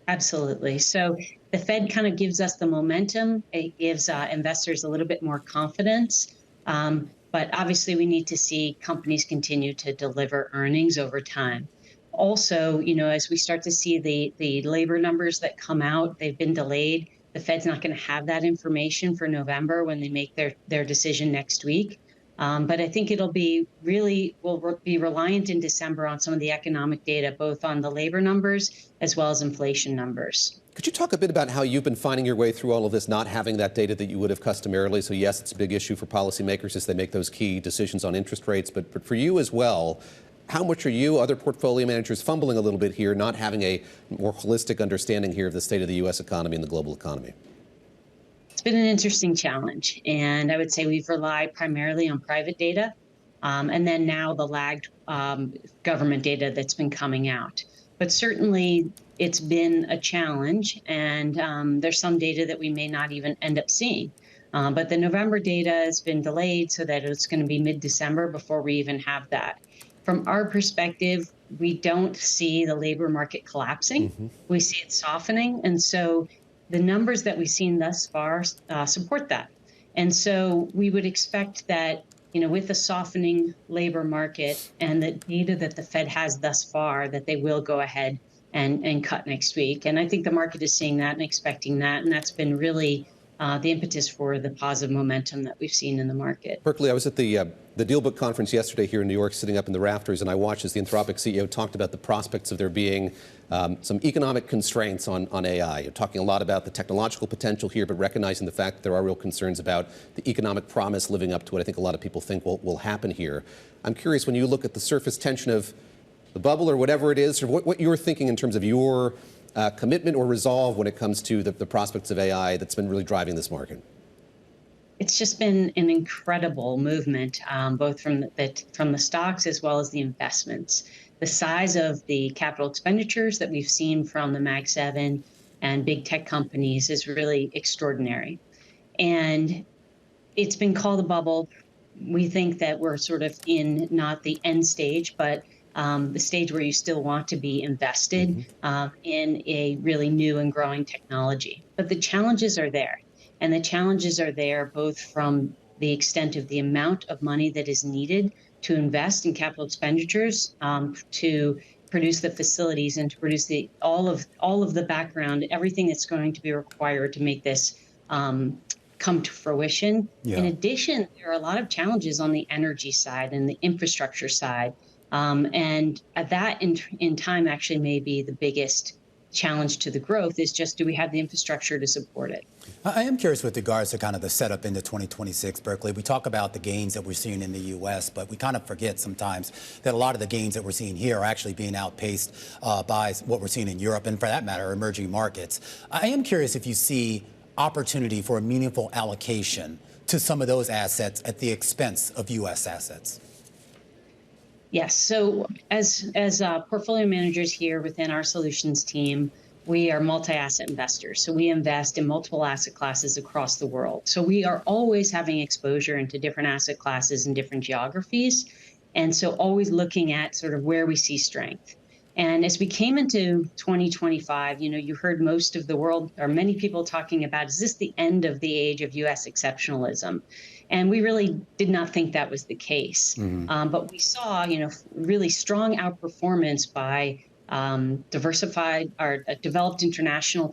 Absolutely. So the Fed kind of gives us the momentum. It gives investors a little bit more confidence. But obviously, we need to see companies continue to deliver earnings over time. Also, as we start to see the labor numbers that come out, they've been delayed. The Fed's not going to have that information for November when they make their decision next week. But I think we'll be reliant in December on some of the economic data, both on the labor numbers as well as inflation numbers. Could you talk a bit about how you've been finding your way through all of this, not having that data that you would have customarily? So yes, it's a big issue for policymakers as they make those key decisions on interest rates, but for you as well, how much are you, other portfolio managers, fumbling a little bit here, not having a more holistic understanding here of the state of the U.S. economy and the global economy? been an interesting challenge. And I would say we've relied primarily on private data, and then now the lagged government data that's been coming out. But certainly it's been a challenge, and there's some data that we may not even end up seeing. But the November data has been delayed so that it's going to be mid-December before we even have that. From our perspective, we don't see the labor market collapsing. Mm-hmm. We see it softening. And so the numbers that we've seen thus far support that. And so we would expect that, with the softening labor market and the data that the Fed has thus far, that they will go ahead and cut next week. And I think the market is seeing that and expecting that. And that's been really the impetus for the positive momentum that we've seen in the market. Berkeley, I was at the DealBook conference yesterday here in New York, sitting up in the rafters, and I watched as the Anthropic CEO talked about the prospects of there being some economic constraints on AI. You're talking a lot about the technological potential here, but recognizing the fact that there are real concerns about the economic promise living up to what I think a lot of people think will happen here. I'm curious, when you look at the surface tension of the bubble or whatever it is, or what you're thinking in terms of your commitment or resolve when it comes to the prospects of AI that's been really driving this market? It's just been an incredible movement, both from the stocks as well as the investments. The size of the capital expenditures that we've seen from the Mag 7 and big tech companies is really extraordinary. And it's been called a bubble. We think that we're sort of in not the end stage, but the stage where you still want to be invested in a really new and growing technology. But the challenges are there. And the challenges are there both from the extent of the amount of money that is needed to invest in capital expenditures, to produce the facilities and to produce all of the background, everything that's going to be required to make this come to fruition. Yeah. In addition, there are a lot of challenges on the energy side and the infrastructure side. And that in time actually may be the biggest challenge to the growth, is just, do we have the infrastructure to support it? I am curious with regards to kind of the setup into 2026, Berkeley. We talk about the gains that we're seeing in the U.S., but we kind of forget sometimes that a lot of the gains that we're seeing here are actually being outpaced by what we're seeing in Europe and, for that matter, emerging markets. I am curious if you see opportunity for a meaningful allocation to some of those assets at the expense of U.S. assets. Yes. So as portfolio managers here within our solutions team, we are multi-asset investors. So we invest in multiple asset classes across the world. So we are always having exposure into different asset classes and different geographies. And so always looking at sort of where we see strength. And as we came into 2025, you heard most of the world, or many people, talking about, is this the end of the age of U.S. exceptionalism? And we really did not think that was the case. Mm-hmm. But we saw, really strong outperformance by diversified or developed international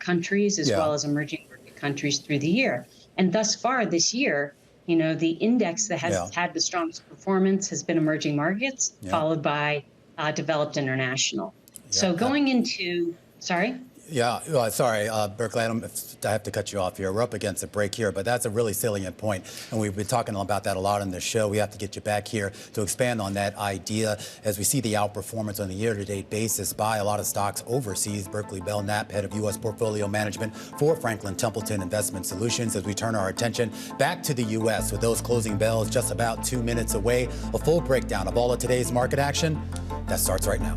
countries, as well as emerging market countries through the year. And thus far this year, the index that has had the strongest performance has been emerging markets, followed by developed international. So going into, sorry? Yeah, sorry, Berkeley, I have to cut you off here. We're up against a break here, but that's a really salient point, and we've been talking about that a lot on the show. We have to get you back here to expand on that idea as we see the outperformance on a year-to-date basis by a lot of stocks overseas. Berkeley Belknap, head of U.S. Portfolio Management for Franklin Templeton Investment Solutions, as we turn our attention back to the U.S. with those closing bells just about 2 minutes away. A full breakdown of all of today's market action, that starts right now.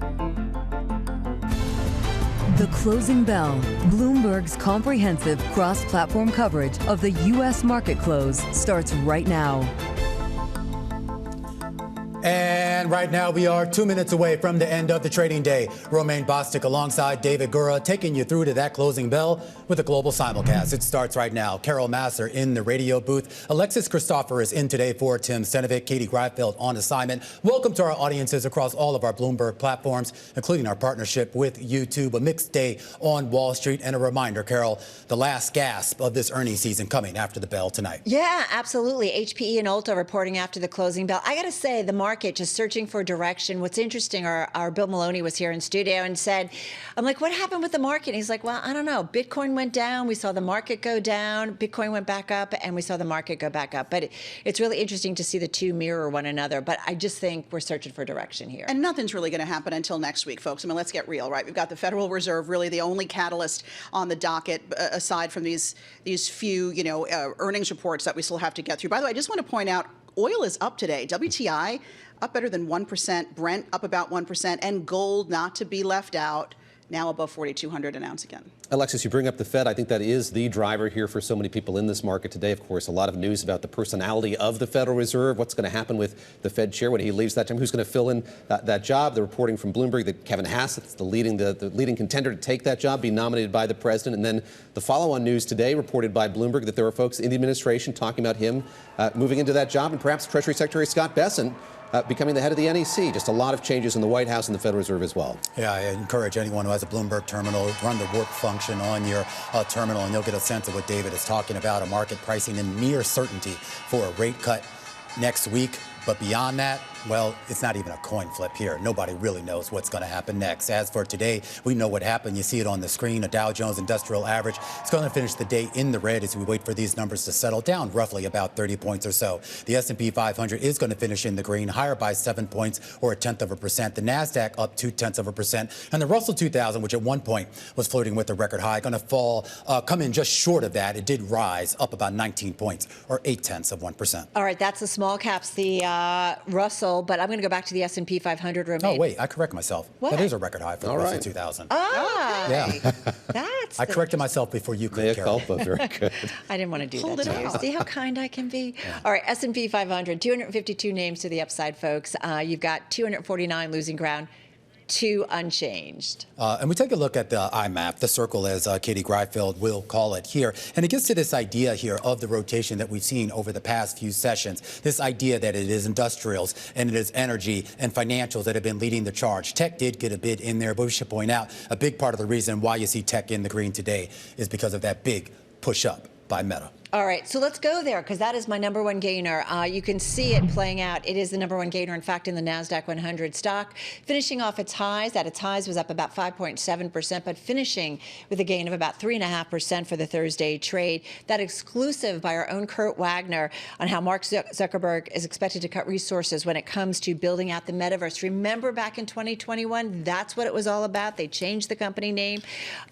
The Closing Bell, Bloomberg's comprehensive cross-platform coverage of the U.S. market close, starts right now. And right now we are 2 minutes away from the end of the trading day. Romaine Bostic alongside David Gura taking you through to that closing bell with a global simulcast. It starts right now. Carol Masser in the radio booth. Alexis Christopher is in today for Tim Stenovic. Katie Greifeld on assignment. Welcome to our audiences across all of our Bloomberg platforms, including our partnership with YouTube. A mixed day on Wall Street. And a reminder, Carol, the last gasp of this earnings season coming after the bell tonight. Yeah, absolutely. HPE and Ulta reporting after the closing bell. I got to say, the market market, just searching for direction. What's interesting, our Bill Maloney was here in studio and said, I'm like, what happened with the market? And he's like, well, I don't know. Bitcoin went down. We saw the market go down. Bitcoin went back up, and we saw the market go back up. But it's really interesting to see the two mirror one another. But I just think we're searching for direction here. And nothing's really going to happen until next week, folks. I mean, let's get real, right? We've got the Federal Reserve, really the only catalyst on the docket, aside from these few, earnings reports that we still have to get through. By the way, I just want to point out, oil is up today. WTI up better than 1%, Brent up about 1%, and gold, not to be left out, now above 4,200 an ounce again. Alexis, you bring up the Fed. I think that is the driver here for so many people in this market today. Of course, a lot of news about the personality of the Federal Reserve, what's going to happen with the Fed chair when he leaves that time, who's going to fill in that job. The reporting from Bloomberg that Kevin Hassett, the leading contender to take that job, be nominated by the president. And then the follow-on news today reported by Bloomberg that there are folks in the administration talking about him moving into that job, and perhaps Treasury Secretary Scott Bessent becoming the head of the NEC. Just a lot of changes in the White House and the Federal Reserve as well. Yeah, I encourage anyone who has a Bloomberg terminal, run the work function on your terminal, and you'll get a sense of what David is talking about, a market pricing in near certainty for a rate cut next week. But beyond that, well, it's not even a coin flip here. Nobody really knows what's going to happen next. As for today, we know what happened. You see it on the screen. A Dow Jones Industrial Average is going to finish the day in the red as we wait for these numbers to settle down roughly about 30 points or so. The S&P 500 is going to finish in the green, higher by 7 points or 0.1%. The NASDAQ up 0.2%. And the Russell 2000, which at one point was flirting with a record high, going to fall, come in just short of that. It did rise up about 19 points or 0.8%. All right, that's the small caps, the Russell. But I'm going to go back to the S&P 500. Oh, wait, I correct myself. What? That is a record high for the Russell 2000. Ah, yeah. That's I corrected myself before you could. Very good. I didn't want to do that to you. See how kind I can be? Yeah. All right, S&P 500, 252 names to the upside, folks. You've got 249 losing ground. 2 unchanged. And we take a look at the IMAP, the circle as Katie Greifeld will call it here. And it gets to this idea here of the rotation that we've seen over the past few sessions. This idea that it is industrials and it is energy and financials that have been leading the charge. Tech did get a bid in there, but we should point out a big part of the reason why you see tech in the green today is because of that big push up by Meta. All right, so let's go there because that is my number one gainer. You can see it playing out. It is the number one gainer, in fact, in the NASDAQ 100 stock. Finishing off its highs, at its highs was up about 5.7%, but finishing with a gain of about 3.5% for the Thursday trade. That exclusive by our own Kurt Wagner on how Mark Zuckerberg is expected to cut resources when it comes to building out the metaverse. Remember back in 2021, that's what it was all about. They changed the company name.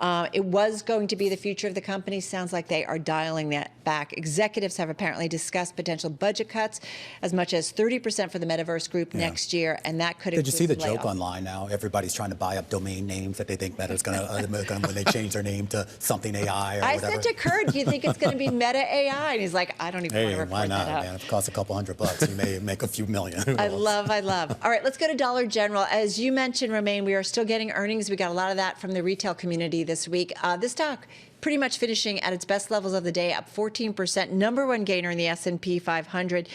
It was going to be the future of the company. Sounds like they are dialing that back. Executives have apparently discussed potential budget cuts as much as 30% for the Metaverse group next year, and that could. Did you see the joke online now? Everybody's trying to buy up domain names that they think Meta's going to when they change their name to something AI or whatever. I said to Kurt, do you think it's going to be Meta AI? And he's like, I don't even want to report why not, that up. Man? If it costs a couple $100, you may make a few million. I love. All right, let's go to Dollar General. As you mentioned, Romaine, we are still getting earnings. We got a lot of that from the retail community this week. This stock pretty much finishing at its best levels of the day, up 14%, number one gainer in the S&P 500.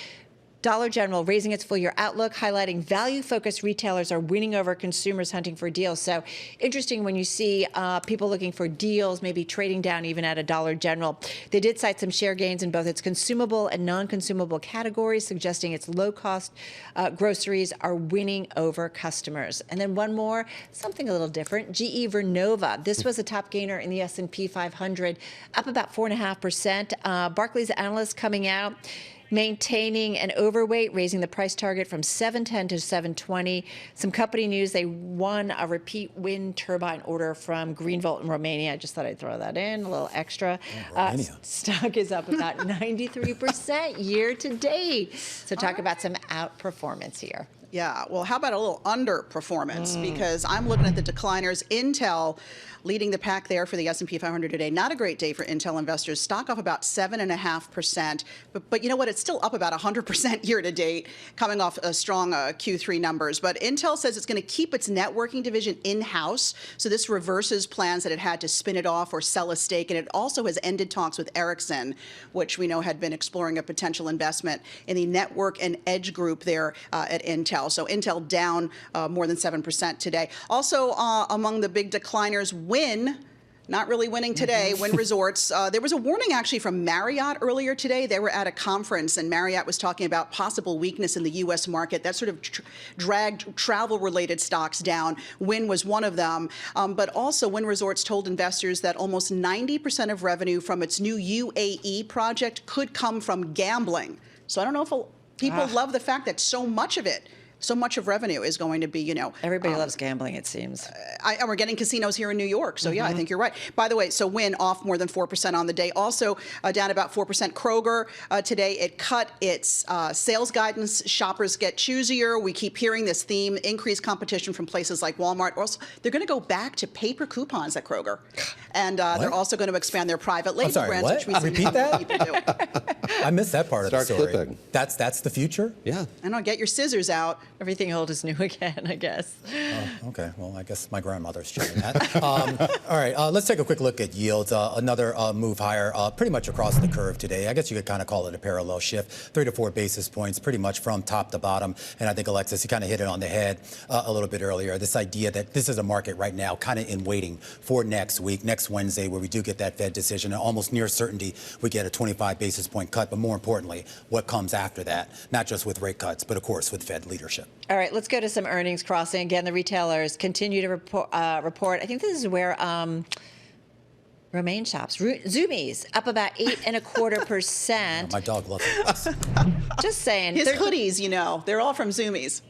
Dollar General raising its full-year outlook, highlighting value-focused retailers are winning over consumers hunting for deals. So interesting when you see people looking for deals, maybe trading down even at a Dollar General. They did cite some share gains in both its consumable and non-consumable categories, suggesting its low-cost groceries are winning over customers. And then one more, something a little different, GE Vernova. This was a top gainer in the S&P 500, up about 4.5%. Barclays analysts coming out, maintaining an overweight, raising the price target from $710 to $720. Some company news, they won a repeat wind turbine order from Greenvolt in Romania. I just thought I'd throw that in, a little extra. Stock is up about 93% year to date. So talk about some outperformance here. Yeah, well, how about a little underperformance? Because I'm looking at the decliners. Intel leading the pack there for the S&P 500 today. Not a great day for Intel investors. Stock off about 7.5%. But you know what? It's still up about 100% year to date, coming off strong Q3 numbers. But Intel says it's going to keep its networking division in-house. So this reverses plans that it had to spin it off or sell a stake. And it also has ended talks with Ericsson, which we know had been exploring a potential investment in the network and edge group there at Intel. So Intel down more than 7% today. Also among the big decliners, Win Not really winning today. Wynn Resorts. There was a warning actually from Marriott earlier today. They were at a conference and Marriott was talking about possible weakness in the U.S. market. That sort of dragged travel-related stocks down. Wynn was one of them. But also Wynn Resorts told investors that almost 90% of revenue from its new UAE project could come from gambling. So I don't know if people love the fact that so much of revenue is going to be, Everybody loves gambling, it seems. And we're getting casinos here in New York. So, yeah, I think you're right. By the way, so Wynn off more than 4% on the day. Also down about 4%. Kroger today, it cut its sales guidance. Shoppers get choosier. We keep hearing this theme, increased competition from places like Walmart. Also, they're going to go back to paper coupons at Kroger. And they're also going to expand their private label brands, which we see Repeat that? people do. I missed that part of the story. Clipping. That's the future? Yeah. I know, get your scissors out. Everything old is new again, I guess. Oh, okay. Well, I guess my grandmother's sharing that. All right. Let's take a quick look at yields. Another move higher pretty much across the curve today. I guess you could kind of call it a parallel shift. 3 to 4 basis points pretty much from top to bottom. And I think, Alexis, you kind of hit it on the head a little bit earlier. This idea that this is a market right now kind of in waiting for next week, next Wednesday, where we do get that Fed decision. And almost near certainty we get a 25 basis point cut. But more importantly, what comes after that, not just with rate cuts, but, of course, with Fed leadership. All right, let's go to some earnings crossing. Again, the retailers continue to report. I think this is where Romaine shops. Zoomies up about 8.25%. My dog loves it. Just saying. His hoodies, they're all from Zoomies.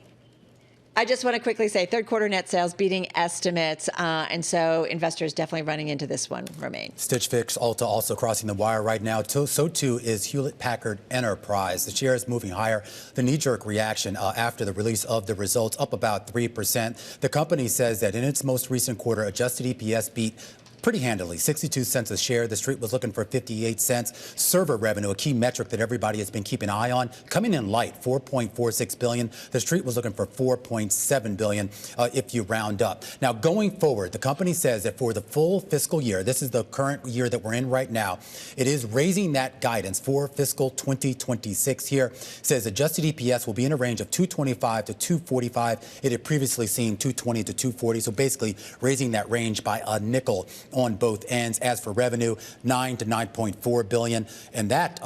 I just want to quickly say third quarter net sales beating estimates. And so investors definitely running into this one, Romaine. Stitch Fix, Ulta also crossing the wire right now. So too is Hewlett Packard Enterprise. The share is moving higher. The knee-jerk reaction after the release of the results up about 3%. The company says that in its most recent quarter, adjusted EPS beat pretty handily, 62 cents a share. The street was looking for 58 cents. Server revenue, a key metric that everybody has been keeping an eye on, coming in light, $4.46 billion. The street was looking for $4.7 billion if you round up. Now, going forward, the company says that for the full fiscal year, this is the current year that we're in right now, it is raising that guidance for fiscal 2026 here. It says adjusted EPS will be in a range of $2.25 to $2.45. It had previously seen $2.20 to $2.40, so basically raising that range by a nickel on both ends. As for revenue, $9 to $9.4 billion, and that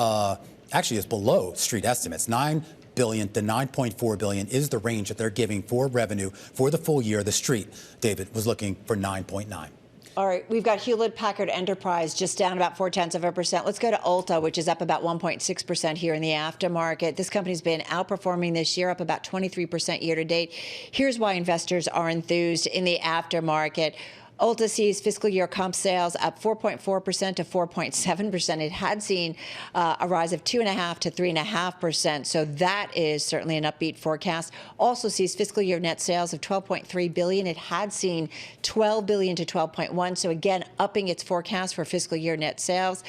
actually is below street estimates. $9 billion to $9.4 billion is the range that they're giving for revenue for the full year. The street, David, was looking for 9.9. All right, we've got Hewlett Packard Enterprise just down about 0.4%. Let's go to Ulta, which is up about 1.6% here in the aftermarket. This company's been outperforming this year, up about 23% year to date. Here's why investors are enthused in the aftermarket. Ulta sees fiscal year comp sales up 4.4% to 4.7%. It had seen a rise of 2.5% to 3.5%. So that is certainly an upbeat forecast. Also sees fiscal year net sales of $12.3 billion. It had seen $12 billion to $12.1. So again, upping its forecast for fiscal year net sales.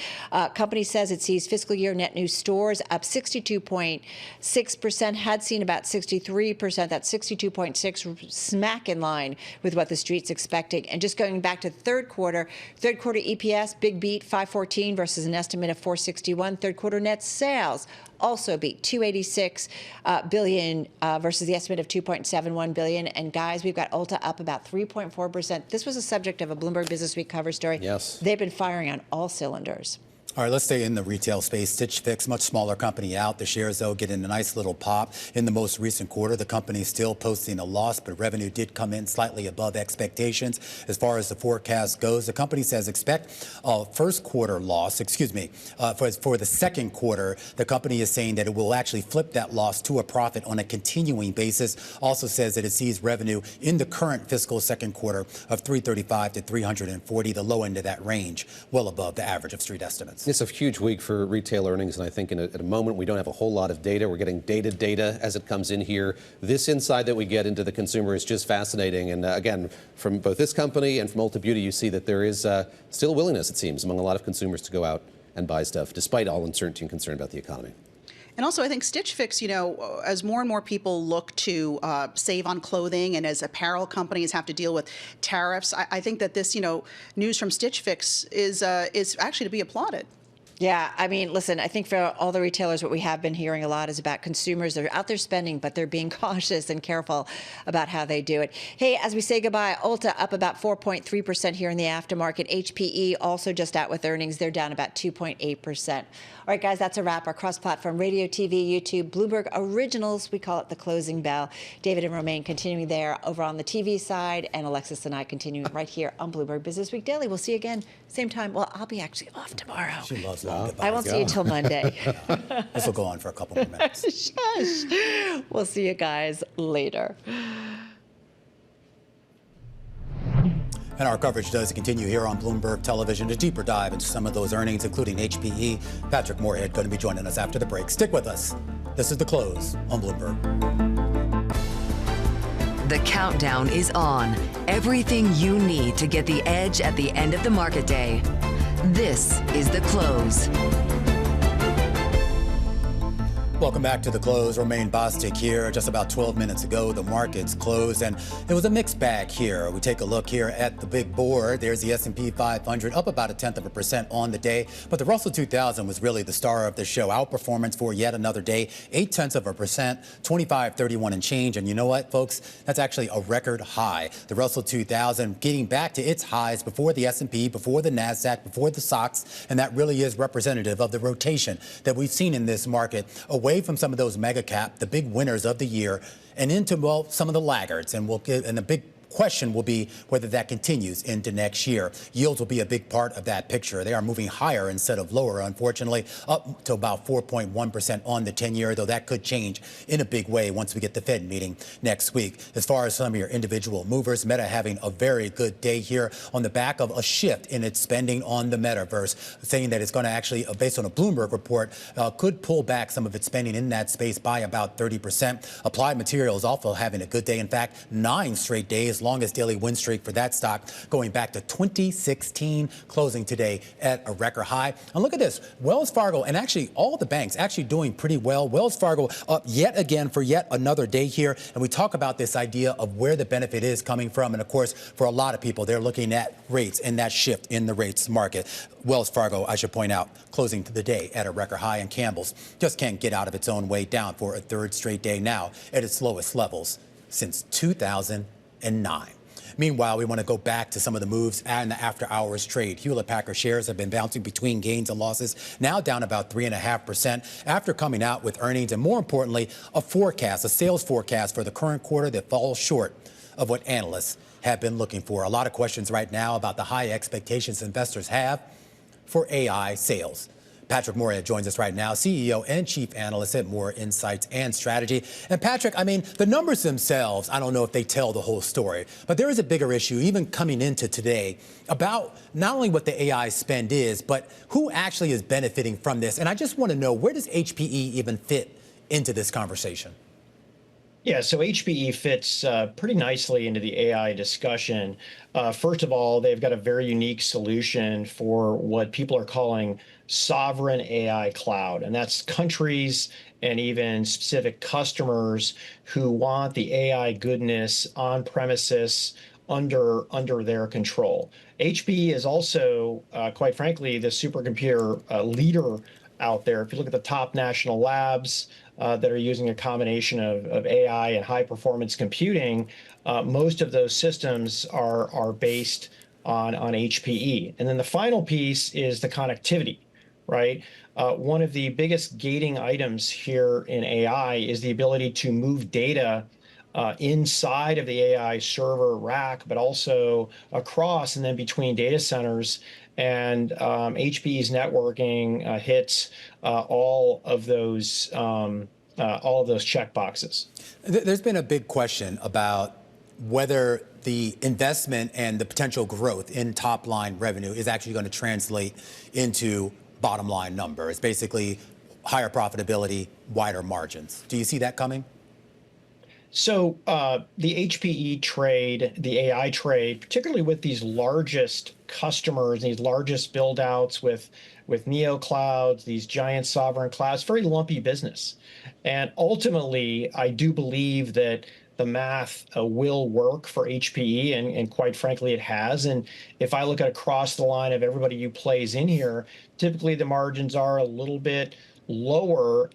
Company says it sees fiscal year net new stores up 62.6%. Had seen about 63%. That's 62.6, smack in line with what the street's expecting. And just going back to third quarter EPS, big beat, 514 versus an estimate of 461. Third quarter net sales also beat, 286 billion versus the estimate of 2.71 billion. And guys, we've got Ulta up about 3.4%. This was a subject of a Bloomberg Businessweek cover story. Yes. They've been firing on all cylinders. All right, let's stay in the retail space. Stitch Fix, much smaller company out. The shares, though, getting a nice little pop. In the most recent quarter, the company is still posting a loss, but revenue did come in slightly above expectations. As far as the forecast goes, the company says expect a first quarter loss, for the second quarter. The company is saying that it will actually flip that loss to a profit on a continuing basis. Also says that it sees revenue in the current fiscal second quarter of 335 to 340, the low end of that range, well above the average of street estimates. It's a huge week for retail earnings, and I think at a moment we don't have a whole lot of data. We're getting dated data as it comes in here. This insight that we get into the consumer is just fascinating. And again, from both this company and from Ulta Beauty, you see that there is still a willingness, it seems, among a lot of consumers to go out and buy stuff, despite all uncertainty and concern about the economy. And also, I think Stitch Fix, as more and more people look to save on clothing and as apparel companies have to deal with tariffs, I think that this, news from Stitch Fix is actually to be applauded. Yeah, I mean, listen, I think for all the retailers, what we have been hearing a lot is about consumers. They're out there spending, but they're being cautious and careful about how they do it. Hey, as we say goodbye, Ulta up about 4.3% here in the aftermarket. HPE also just out with earnings. They're down about 2.8%. All right, guys, that's a wrap. Our cross-platform radio, TV, YouTube, Bloomberg Originals. We call it the closing bell. David and Romaine continuing there over on the TV side, and Alexis and I continuing right here on Bloomberg Business Week Daily. We'll see you again, same time. Well, I'll be actually off tomorrow. She loves long goodbyes. I won't see you till Monday. This will go on for a couple more minutes. Shush. We'll see you guys later. And our coverage does continue here on Bloomberg Television. A deeper dive into some of those earnings, including HPE. Patrick Moorhead going to be joining us after the break. Stick with us. This is The Close on Bloomberg. The countdown is on. Everything you need to get the edge at the end of the market day. This is The Close. Welcome back to The Close. Romaine Bostic here. Just about 12 minutes ago, the markets closed, and it was a mixed bag here. We take a look here at the big board. There's the S&P 500 up about 0.1% on the day, but the Russell 2000 was really the star of the show. Outperformance for yet another day, 0.8%, 2531 and change. And you know what, folks? That's actually a record high. The Russell 2000 getting back to its highs before the S&P, before the NASDAQ, before the SOX, and that really is representative of the rotation that we've seen in this market away from some of those mega cap, the big winners of the year, and into, well, some of the laggards. And the big question will be whether that continues into next year. Yields will be a big part of that picture. They are moving higher instead of lower, unfortunately, up to about 4.1% on the 10-year, though that could change in a big way once we get the Fed meeting next week. As far as some of your individual movers, Meta having a very good day here on the back of a shift in its spending on the Metaverse, saying that it's going to actually, based on a Bloomberg report, could pull back some of its spending in that space by about 30%. Applied Materials also having a good day. In fact, 9 straight days, longest daily win streak for that stock going back to 2016, closing today at a record high. And look at this, Wells Fargo and actually all the banks actually doing pretty well. Wells Fargo up yet again for yet another day here. And we talk about this idea of where the benefit is coming from. And of course, for a lot of people, they're looking at rates and that shift in the rates market. Wells Fargo, I should point out, closing to the day at a record high, and Campbell's just can't get out of its own way, down for a third straight day now at its lowest levels since 2009. Meanwhile, we want to go back to some of the moves and the after-hours trade. Hewlett-Packard shares have been bouncing between gains and losses, now down about 3.5% after coming out with earnings and, more importantly, a sales forecast for the current quarter that falls short of what analysts have been looking for. A lot of questions right now about the high expectations investors have for AI sales. Patrick Moorhead joins us right now, CEO and Chief Analyst at Moor Insights and Strategy. And Patrick, I mean, the numbers themselves, I don't know if they tell the whole story, but there is a bigger issue, even coming into today, about not only what the AI spend is, but who actually is benefiting from this. And I just want to know, where does HPE even fit into this conversation? Yeah, so HPE fits pretty nicely into the AI discussion. First of all, they've got a very unique solution for what people are calling sovereign AI cloud, and that's countries and even specific customers who want the AI goodness on premises under their control. HPE is also, quite frankly, the supercomputer leader out there. If you look at the top national labs that are using a combination of AI and high performance computing, most of those systems are based on HPE. And then the final piece is the connectivity, right? One of the biggest gating items here in AI is the ability to move data inside of the AI server rack, but also across and then between data centers. And HPE's networking hits all of those check boxes. There's been a big question about whether the investment and the potential growth in top line revenue is actually going to translate into bottom line numbers, basically higher profitability, wider margins. Do you see that coming? So the HPE trade, the AI trade, particularly with these largest customers, these largest build outs with neo clouds, these giant sovereign clouds, very lumpy business. And ultimately, I do believe that the math will work for HPE, and quite frankly, it has. And if I look at across the line of everybody who plays in here, typically the margins are a little bit lower,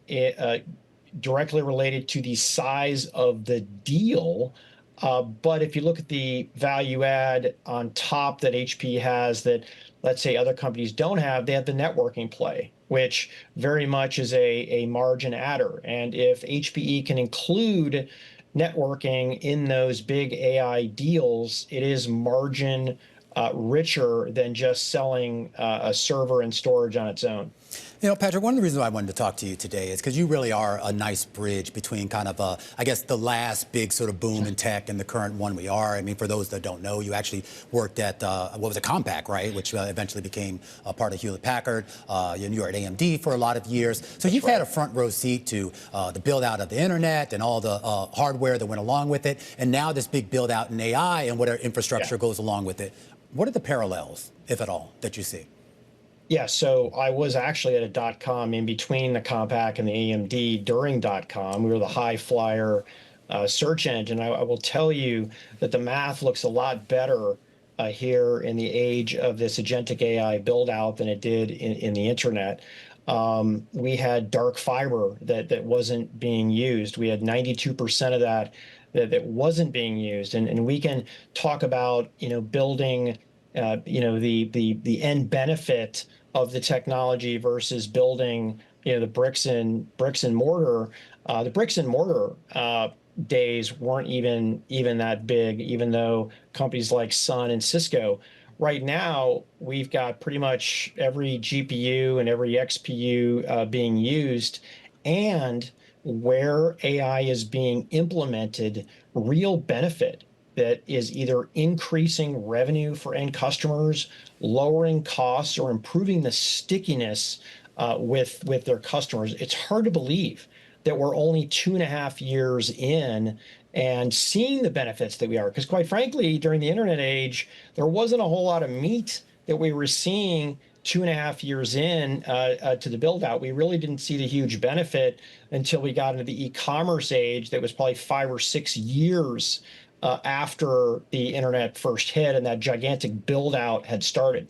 directly related to the size of the deal. But if you look at the value add on top that HPE has that, let's say, other companies don't have, they have the networking play, which very much is a margin adder. And if HPE can include networking in those big AI deals, it is margin richer than just selling a server and storage on its own. You know, Patrick, one of the reasons why I wanted to talk to you today is because you really are a nice bridge between kind of, I guess, the last big sort of boom in tech and the current one we are. I mean, for those that don't know, you actually worked at, what was it, Compaq, right, which eventually became a part of Hewlett-Packard. You were at AMD for a lot of years. So you've had a front row seat to the build-out of the internet and all the hardware that went along with it, and now this big build-out in AI and whatever infrastructure goes along with it. What are the parallels, if at all, that you see? Yeah, so I was actually at a .com in between the Compaq and the AMD during .com. We were the high flyer search engine. I will tell you that the math looks a lot better here in the age of this agentic AI build out than it did in the internet. We had dark fiber that wasn't being used. We had 92% of that wasn't being used. And we can talk about, building the end benefit of the technology versus building, the bricks and mortar. The bricks and mortar days weren't even that big, even though companies like Sun and Cisco. Right now, we've got pretty much every GPU and every XPU being used, and where AI is being implemented, real benefit that is either increasing revenue for end customers, lowering costs, or improving the stickiness with their customers. It's hard to believe that we're only 2.5 years in and seeing the benefits that we are. Because quite frankly, during the internet age, there wasn't a whole lot of meat that we were seeing 2.5 years in to the build out. We really didn't see the huge benefit until we got into the e-commerce age that was probably 5 or 6 years after the internet first hit and that gigantic build out had started.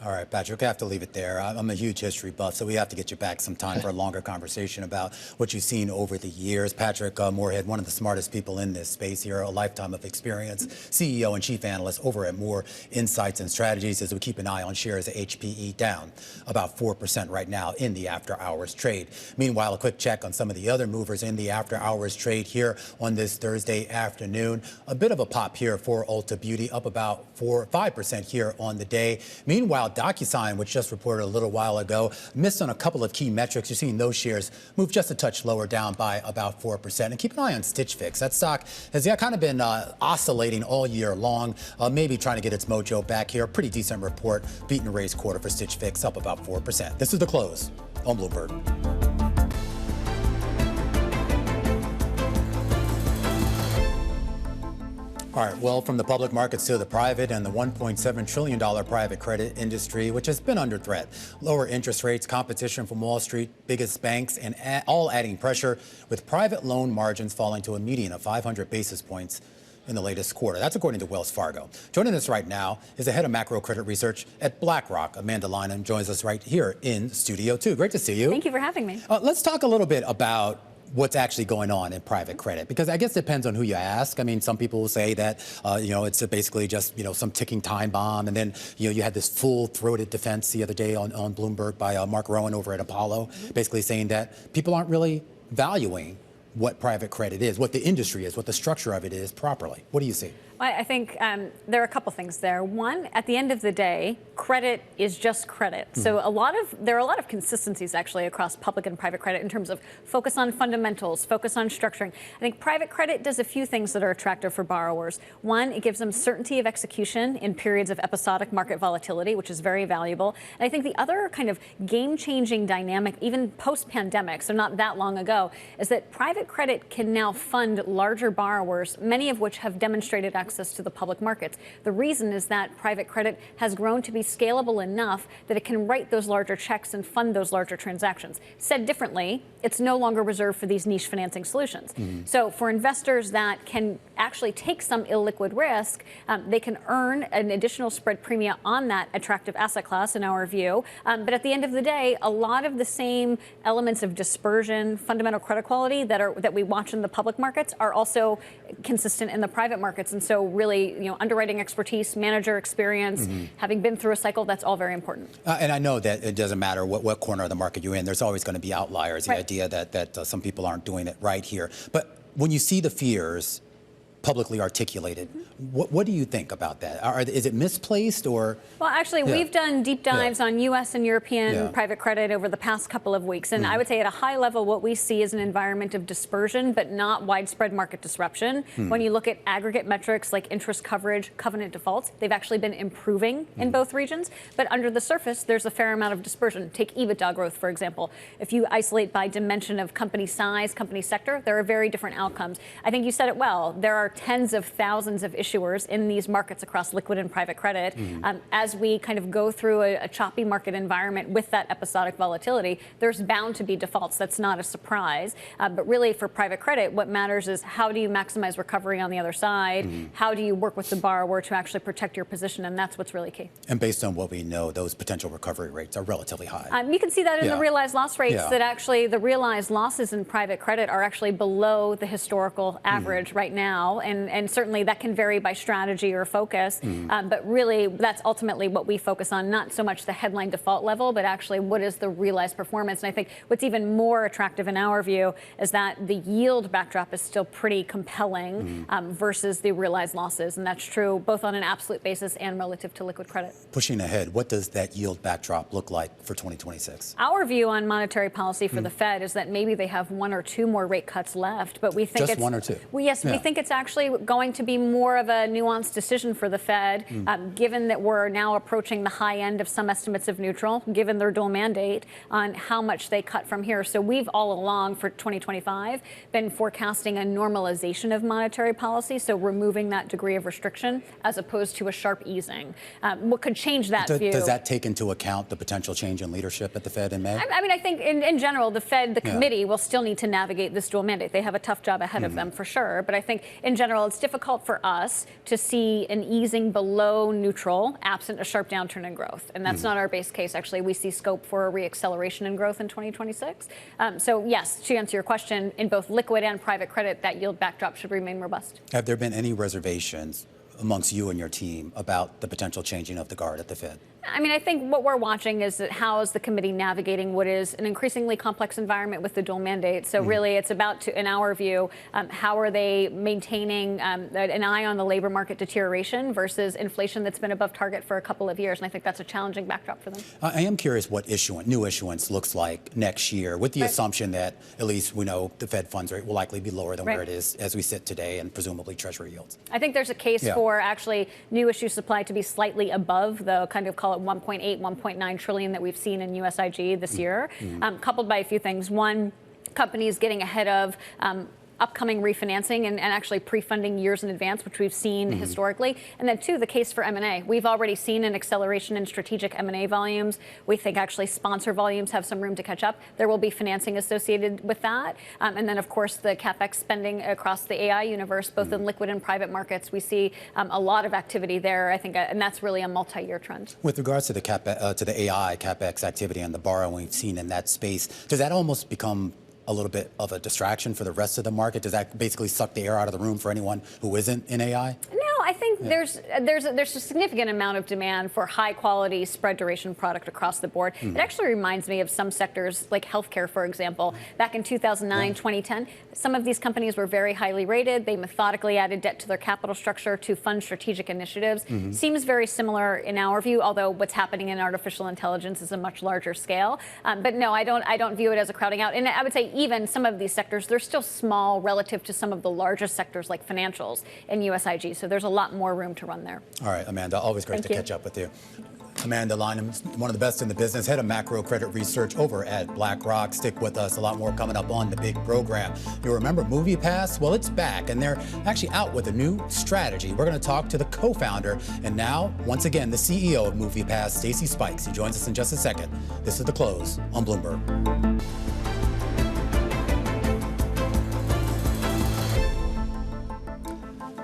All right, Patrick, I have to leave it there. I'm a huge history buff, so we have to get you back sometime for a longer conversation about what you've seen over the years. Patrick Moorhead, one of the smartest people in this space here, a lifetime of experience, CEO and chief analyst over at Moor Insights and Strategies, as we keep an eye on shares of HPE down about 4% right now in the after-hours trade. Meanwhile, a quick check on some of the other movers in the after-hours trade here on this Thursday afternoon. A bit of a pop here for Ulta Beauty, up about 5% here on the day. Meanwhile, DocuSign, which just reported a little while ago, missed on a couple of key metrics. You're seeing those shares move just a touch lower, down by about 4%. And keep an eye on Stitch Fix. That stock has kind of been oscillating all year long, maybe trying to get its mojo back here. Pretty decent report, beat and raise quarter for Stitch Fix, up about 4%. This is the close on Bloomberg. All right, well, from the public markets to the private and the $1.7 trillion private credit industry, which has been under threat. Lower interest rates, competition from Wall Street, biggest banks, and all adding pressure, with private loan margins falling to a median of 500 basis points in the latest quarter. That's according to Wells Fargo. Joining us right now is the head of macro credit research at BlackRock. Amanda Lynam joins us right here in Studio 2. Great to see you. Thank you for having me. Let's talk a little bit about what's actually going on in private credit, because I guess it depends on who you ask. I mean, some people will say that, it's basically just, some ticking time bomb. And then, you had this full-throated defense the other day on Bloomberg by Mark Rowan over at Apollo, basically saying that people aren't really valuing what private credit is, what the industry is, what the structure of it is properly. What do you see? Well, I think there are a couple things there. One, at the end of the day, credit is just credit. So there are a lot of consistencies actually across public and private credit in terms of focus on fundamentals, focus on structuring. I think private credit does a few things that are attractive for borrowers. One, it gives them certainty of execution in periods of episodic market volatility, which is very valuable. And I think the other kind of game-changing dynamic, even post-pandemic, so not that long ago, is that private credit can now fund larger borrowers, many of which have demonstrated access to the public markets. The reason is that private credit has grown to be scalable enough that it can write those larger checks and fund those larger transactions. Said differently, it's no longer reserved for these niche financing solutions. So for investors that can actually take some illiquid risk, they can earn an additional spread premium on that attractive asset class in our view. But at the end of the day, a lot of the same elements of dispersion, fundamental credit quality that we watch in the public markets are also consistent in the private markets. And so really, underwriting expertise, manager experience, having been through a cycle, that's all very important. And I know that it doesn't matter what corner of the market you're in. There's always going to be outliers, the idea that some people aren't doing it right here. But when you see the fears publicly articulated, what do you think about that? Is it misplaced or? Well, actually, we've done deep dives on U.S. and European private credit over the past couple of weeks. And I would say at a high level, what we see is an environment of dispersion, but not widespread market disruption. When you look at aggregate metrics like interest coverage, covenant defaults, they've actually been improving in both regions. But under the surface, there's a fair amount of dispersion. Take EBITDA growth, for example. If you isolate by dimension of company size, company sector, there are very different outcomes. I think you said it well. There are tens of thousands of issuers in these markets across liquid and private credit. As we kind of go through a choppy market environment with that episodic volatility, there's bound to be defaults. That's not a surprise. But really for private credit, what matters is how do you maximize recovery on the other side? How do you work with the borrower to actually protect your position? And that's what's really key. And based on what we know, those potential recovery rates are relatively high. You can see that in the realized loss rates, that actually the realized losses in private credit are actually below the historical average right now. And certainly that can vary by strategy or focus. But really, that's ultimately what we focus on, not so much the headline default level, but actually what is the realized performance. And I think what's even more attractive in our view is that the yield backdrop is still pretty compelling versus the realized losses. And that's true both on an absolute basis and relative to liquid credit. Pushing ahead, what does that yield backdrop look like for 2026? Our view on monetary policy for the Fed is that maybe they have one or two more rate cuts left, but we think just one or two. Well, yes, we think it's actually going to be more of a nuanced decision for the Fed, given that we're now approaching the high end of some estimates of neutral, given their dual mandate on how much they cut from here. So we've all along for 2025 been forecasting a normalization of monetary policy, so removing that degree of restriction as opposed to a sharp easing. What could change that view? Does that take into account the potential change in leadership at the Fed in May? I mean, I think in general, the Fed, the committee will still need to navigate this dual mandate. They have a tough job ahead of them for sure. But I think in general, it's difficult for us to see an easing below neutral absent a sharp downturn in growth. And that's not our base case. Actually, we see scope for a reacceleration in growth in 2026. So yes, to answer your question, in both liquid and private credit, that yield backdrop should remain robust. Have there been any reservations amongst you and your team about the potential changing of the guard at the Fed? I mean, I think what we're watching is that how is the committee navigating what is an increasingly complex environment with the dual mandate. So really, it's about, in our view, how are they maintaining an eye on the labor market deterioration versus inflation that's been above target for a couple of years. And I think that's a challenging backdrop for them. I am curious what new issuance looks like next year, with the assumption that at least we know the Fed funds rate will likely be lower than where it is as we sit today, and presumably Treasury yields. I think there's a case for actually new issue supply to be slightly above the kind of call it 1.8, 1.9 trillion that we've seen in USIG this year, coupled by a few things. One, companies getting ahead of upcoming refinancing and actually pre-funding years in advance, which we've seen historically. And then two, the case for M&A. We've already seen an acceleration in strategic M&A volumes. We think actually sponsor volumes have some room to catch up. There will be financing associated with that. And then, of course, the CapEx spending across the AI universe, both in liquid and private markets. We see a lot of activity there, I think, and that's really a multi-year trend. With regards to the AI CapEx activity and the borrowing we've seen in that space, does that almost become a little bit of a distraction for the rest of the market? Does that basically suck the air out of the room for anyone who isn't in AI? No, I think there's a significant amount of demand for high quality spread duration product across the board. It actually reminds me of some sectors like healthcare, for example. Back in 2009, 2010, some of these companies were very highly rated. They methodically added debt to their capital structure to fund strategic initiatives. Seems very similar in our view, although what's happening in artificial intelligence is a much larger scale. But no, I don't view it as a crowding out. And I would say even some of these sectors, they're still small relative to some of the largest sectors like financials and USIG. So there's a lot more room to run there. All right, Amanda, always great to catch up with you. Amanda Lynam, one of the best in the business, head of macro credit research over at BlackRock. Stick with us. A lot more coming up on the big program. You remember MoviePass? Well, it's back, and they're actually out with a new strategy. We're going to talk to the co-founder and now, once again, the CEO of MoviePass, Stacy Spikes. He joins us in just a second. This is The Close on Bloomberg.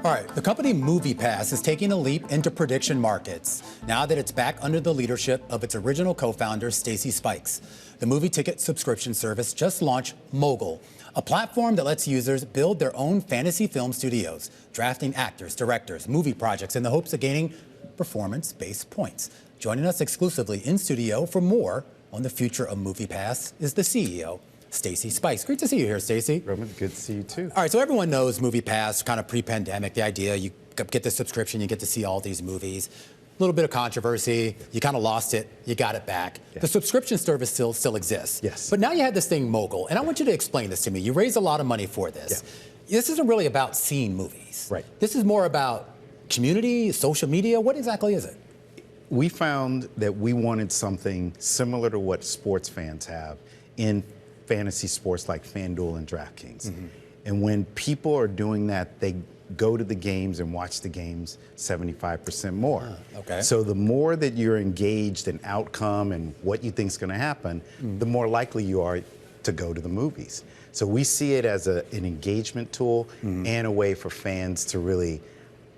All right, the company MoviePass is taking a leap into prediction markets now that it's back under the leadership of its original co-founder, Stacy Spikes. The movie ticket subscription service just launched Mogul, a platform that lets users build their own fantasy film studios, drafting actors, directors, movie projects in the hopes of gaining performance-based points. Joining us exclusively in studio for more on the future of MoviePass is the CEO, Stacy Spikes. Great to see you here, Stacy. Roman, good to see you too. All right, so everyone knows MoviePass, kind of pre-pandemic, the idea you get the subscription, you get to see all these movies. A little bit of controversy, you kind of lost it, you got it back. Yeah. The subscription service still exists. Yes. But now you have this thing Mogul, and I want you to explain this to me. You raised a lot of money for this. Yeah. This isn't really about seeing movies. Right. This is more about community, social media. What exactly is it? We found that we wanted something similar to what sports fans have in fantasy sports like FanDuel and DraftKings. Mm-hmm. And when people are doing that, they go to the games and watch the games 75% more. Okay. So the more that you're engaged in outcome and what you think is going to happen, the more likely you are to go to the movies. So we see it as an engagement tool and a way for fans to really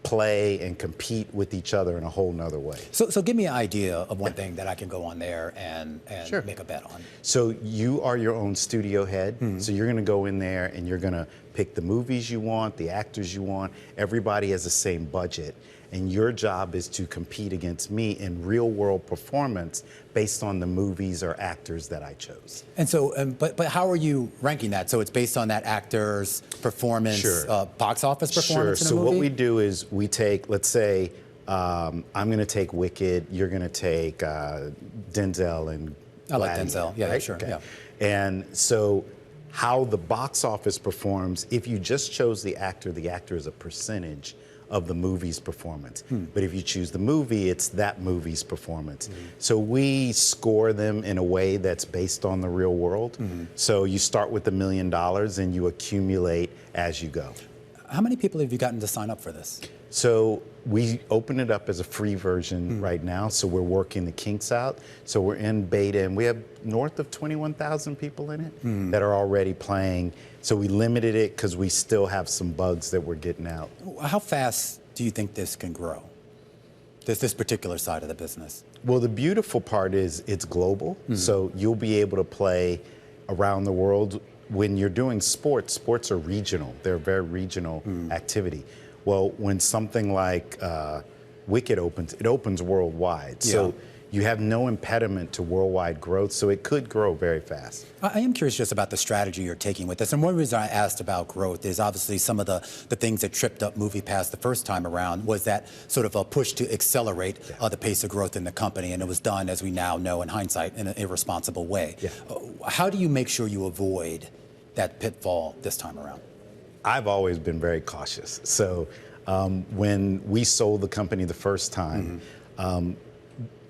play and compete with each other in a whole nother way. So give me an idea of one thing that I can go on there and Sure. make a bet on. So you are your own studio head. So you're going to go in there and you're going to pick the movies you want, the actors you want. Everybody has the same budget. And your job is to compete against me in real world performance based on the movies or actors that I chose. And so, but how are you ranking that? So it's based on that actor's performance, Sure. Box office performance in a So movie? what we do is we take, let's say, I'm going to take Wicked, you're going to take Denzel and I like Gladiator, Denzel. Yeah, right? sure. Okay. Yeah. And so how the box office performs, if you just chose the actor is a percentage of the movie's performance. But if you choose the movie, it's that movie's performance. So we score them in a way that's based on the real world. So you start with $1 million and you accumulate as you go. How many people have you gotten to sign up for this? So we open it up as a free version right now. So we're working the kinks out. So we're in beta and we have north of 21,000 people in it that are already playing. So we limited it because we still have some bugs that we're getting out. How fast do you think this can grow? This particular side of the business? Well, the beautiful part is it's global. So you'll be able to play around the world. When you're doing sports are regional. They're a very regional activity. Well, when something like Wicked opens, it opens worldwide. So you have no impediment to worldwide growth, so it could grow very fast. I am curious just about the strategy you're taking with this. And one reason I asked about growth is obviously some of the things that tripped up MoviePass the first time around was that sort of a push to accelerate the pace of growth in the company. And it was done, as we now know in hindsight, in an irresponsible way. How do you make sure you avoid that pitfall this time around? I've always been very cautious. So when we sold the company the first time,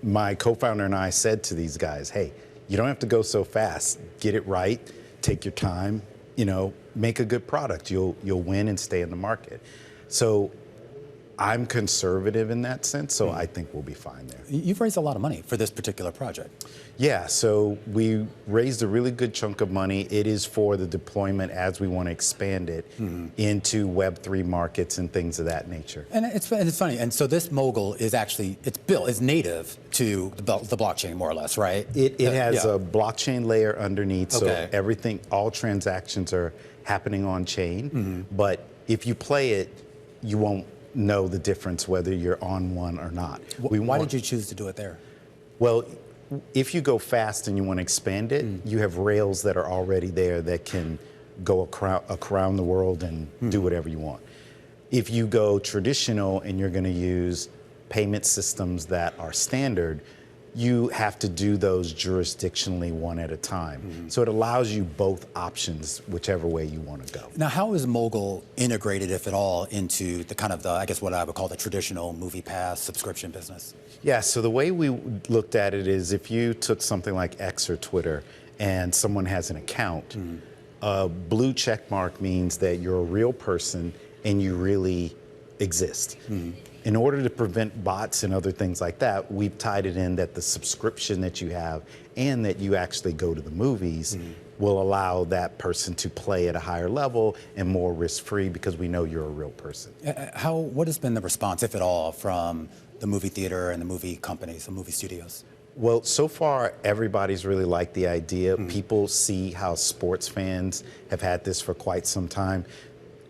my co-founder and I said to these guys, hey, you don't have to go so fast. Get it right, take your time, make a good product. You'll win and stay in the market. So I'm conservative in that sense, so I think we'll be fine there. You've raised a lot of money for this particular project. Yeah, so we raised a really good chunk of money. It is for the deployment as we want to expand it into Web3 markets and things of that nature. And it's funny. And so this Mogul is actually, it's native to the blockchain, more or less, right? It has a blockchain layer underneath, so Okay. everything, all transactions are happening on chain. But if you play it, you won't know the difference whether you're on one or not. Why did you choose to do it there? Well, if you go fast and you want to expand it, you have rails that are already there that can go around the world and do whatever you want. If you go traditional and you're going to use payment systems that are standard, you have to do those jurisdictionally one at a time. So it allows you both options, whichever way you want to go. Now, how is Mogul integrated, if at all, into the kind of the, I guess what I would call the traditional MoviePass subscription business? Yeah, so the way we looked at it is if you took something like X or Twitter and someone has an account, a blue check mark means that you're a real person and you really exist. In order to prevent bots and other things like that, we've tied it in that the subscription that you have and that you actually go to the movies will allow that person to play at a higher level and more risk-free because we know you're a real person. What has been the response, if at all, from the movie theater and the movie companies, the movie studios? Well, so far, everybody's really liked the idea. People see how sports fans have had this for quite some time.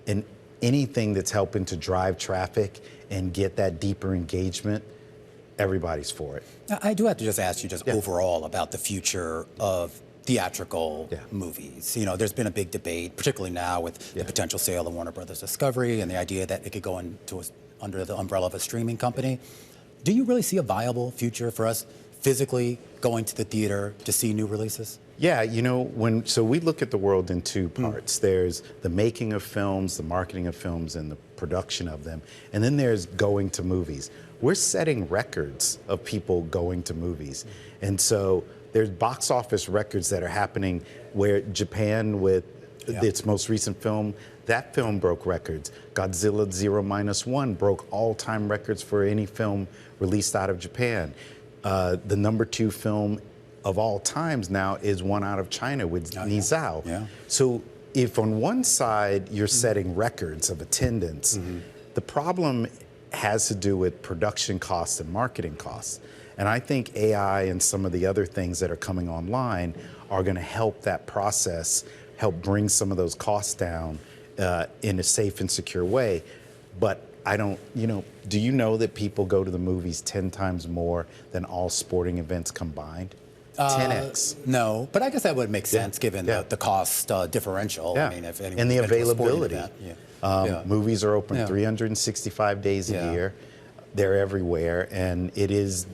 And anything that's helping to drive traffic and get that deeper engagement, everybody's for it. Now, I do have to just ask you overall about the future of theatrical movies. You know, there's been a big debate, particularly now with the potential sale of Warner Brothers Discovery and the idea that it could go under the umbrella of a streaming company. Do you really see a viable future for us physically going to the theater to see new releases? Yeah, you know, so we look at the world in two parts. There's the making of films, the marketing of films, and the production of them. And then there's going to movies. We're setting records of people going to movies. And so there's box office records that are happening where Japan, with its most recent film, that film broke records. Godzilla 0-1 broke all-time records for any film released out of Japan. The #2 film of all times now is one out of China with Nizao. So if on one side you're setting records of attendance, the problem has to do with production costs and marketing costs. And I think AI and some of the other things that are coming online are going to help that process, help bring some of those costs down in a safe and secure way. But I don't, do you know that people go to the movies 10 times more than all sporting events combined? 10x. No, but I guess that would make sense given the cost differential. Yeah. I mean, if and the availability. Movies are open 365 days a year. They're everywhere, and it is,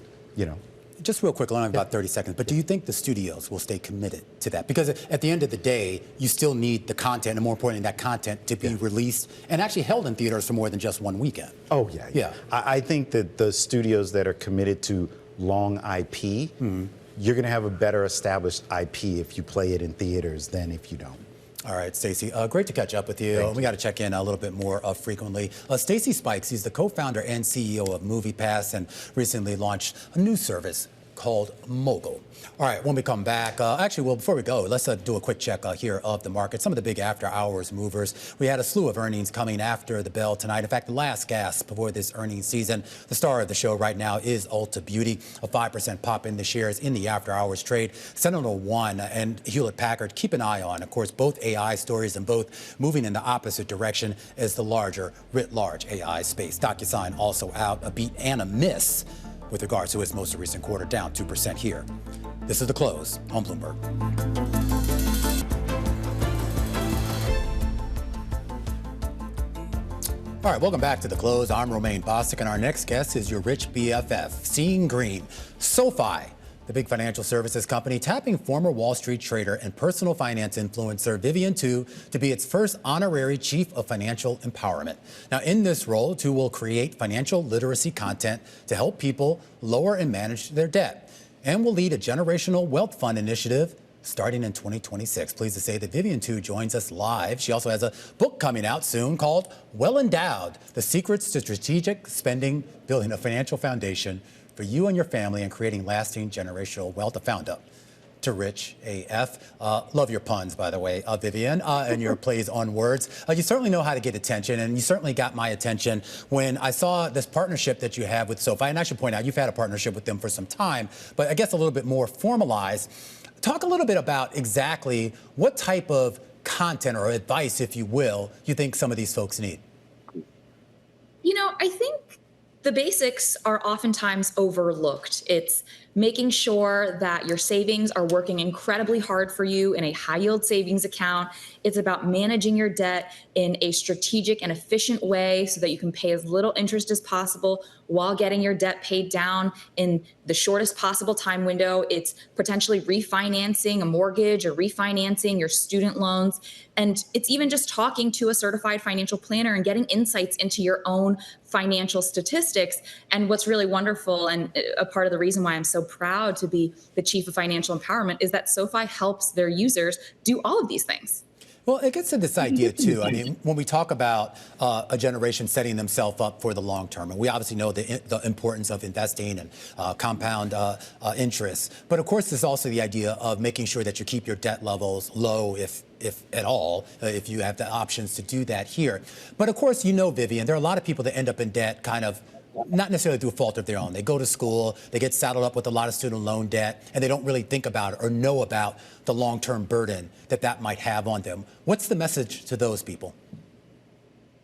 Just real quick, I only have about 30 seconds, but do you think the studios will stay committed to that? Because at the end of the day, you still need the content, and more importantly, that content to be released and actually held in theaters for more than just one weekend. Oh, yeah. I think that the studios that are committed to long IP, you're going to have a better established IP if you play it in theaters than if you don't. All right, Stacy, great to catch up with you. We got to check in a little bit more frequently. Stacy Spikes, he's the co-founder and CEO of MoviePass and recently launched a new service called Mogul. All right, when we come back, before we go, let's do a quick check here of the market. Some of the big after-hours movers. We had a slew of earnings coming after the bell tonight. In fact, the last gasp before this earnings season. The star of the show right now is Ulta Beauty, a 5% pop in the shares in the after-hours trade. Sentinel One and Hewlett-Packard, keep an eye on. Of course, both AI stories and both moving in the opposite direction as the larger, writ large AI space. DocuSign also out, a beat and a miss with regards to its most recent quarter, down 2% here. This is The Close on Bloomberg. All right, welcome back to The Close. I'm Romaine Bostic, and our next guest is your rich BFF, Seeing Green. SoFi, the big financial services company, tapping former Wall Street trader and personal finance influencer Vivian Tu to be its first honorary chief of financial empowerment. Now, in this role, Tu will create financial literacy content to help people lower and manage their debt, and will lead a generational wealth fund initiative starting in 2026. Pleased to say that Vivian Tu joins us live. She also has a book coming out soon called Well Endowed: The Secrets to Strategic Spending, Building a Financial Foundation for You and Your Family and Creating Lasting Generational Wealth. A founder to Rich AF. Love your puns, by the way, Vivian, and your plays on words. You certainly know how to get attention, and you certainly got my attention when I saw this partnership that you have with SoFi. And I should point out, you've had a partnership with them for some time, but I guess a little bit more formalized. Talk a little bit about exactly what type of content or advice, if you will, you think some of these folks need. I think the basics are oftentimes overlooked. It's making sure that your savings are working incredibly hard for you in a high yield savings account. It's about managing your debt in a strategic and efficient way so that you can pay as little interest as possible while getting your debt paid down in the shortest possible time window. It's potentially refinancing a mortgage or refinancing your student loans. And it's even just talking to a certified financial planner and getting insights into your own financial statistics. And what's really wonderful, and a part of the reason why I'm so proud to be the chief of financial empowerment, is that SoFi helps their users do all of these things. Well, it gets to this idea, too. I mean, when we talk about a generation setting themselves up for the long term, and we obviously know the importance of investing and compound interest. But, of course, there's also the idea of making sure that you keep your debt levels low, if at all, if you have the options to do that here. But, of course, you know, Vivian, there are a lot of people that end up in debt kind of not necessarily through a fault of their own. They go to school, they get saddled up with a lot of student loan debt, and they don't really think about or know about the long-term burden that might have on them. What's the message to those people?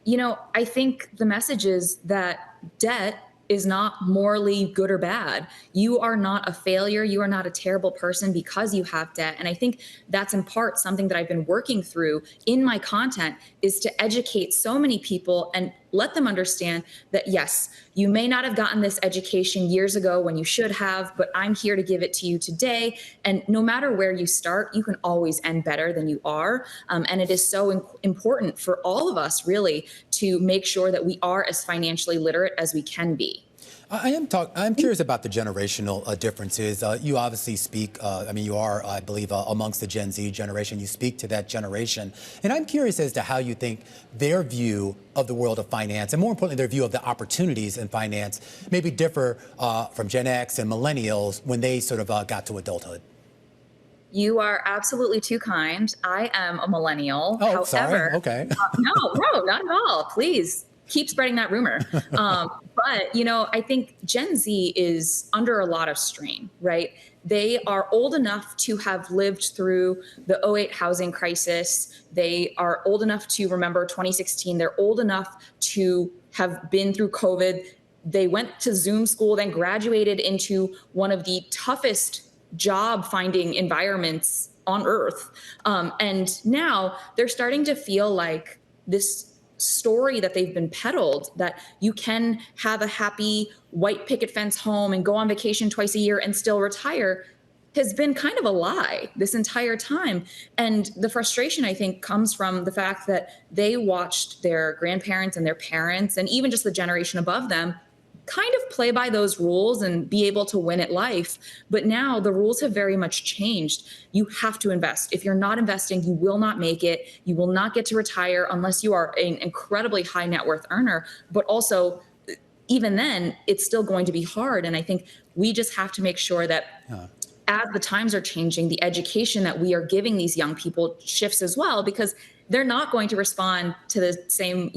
You know, I think the message is that debt is not morally good or bad. You are not a failure. You are not a terrible person because you have debt. And I think that's in part something that I've been working through in my content, is to educate so many people and let them understand that, yes, you may not have gotten this education years ago when you should have, but I'm here to give it to you today. And no matter where you start, you can always end better than you are. And it is so important for all of us, really, to make sure that we are as financially literate as we can be. I'm curious about the generational differences. You obviously speak, you are, I believe, amongst the Gen Z generation. You speak to that generation. And I'm curious as to how you think their view of the world of finance, and more importantly, their view of the opportunities in finance, maybe differ from Gen X and millennials when they sort of got to adulthood. You are absolutely too kind. I am a millennial. Oh, However, sorry. Okay. No, not at all. Please keep spreading that rumor. But, you know, I think Gen Z is under a lot of strain, right? They are old enough to have lived through the 2008 housing crisis. They are old enough to remember 2016. They're old enough to have been through COVID. They went to Zoom school, then graduated into one of the toughest job finding environments on earth. And now they're starting to feel like this story that they've been peddled, that you can have a happy white picket fence home and go on vacation twice a year and still retire, has been kind of a lie this entire time. And the frustration, I think, comes from the fact that they watched their grandparents and their parents, and even just the generation above them, kind of play by those rules and be able to win at life. But now the rules have very much changed. You have to invest. If you're not investing, you will not make it. You will not get to retire unless you are an incredibly high net worth earner. But also, even then, it's still going to be hard. And I think we just have to make sure that as the times are changing, the education that we are giving these young people shifts as well, because they're not going to respond to the same,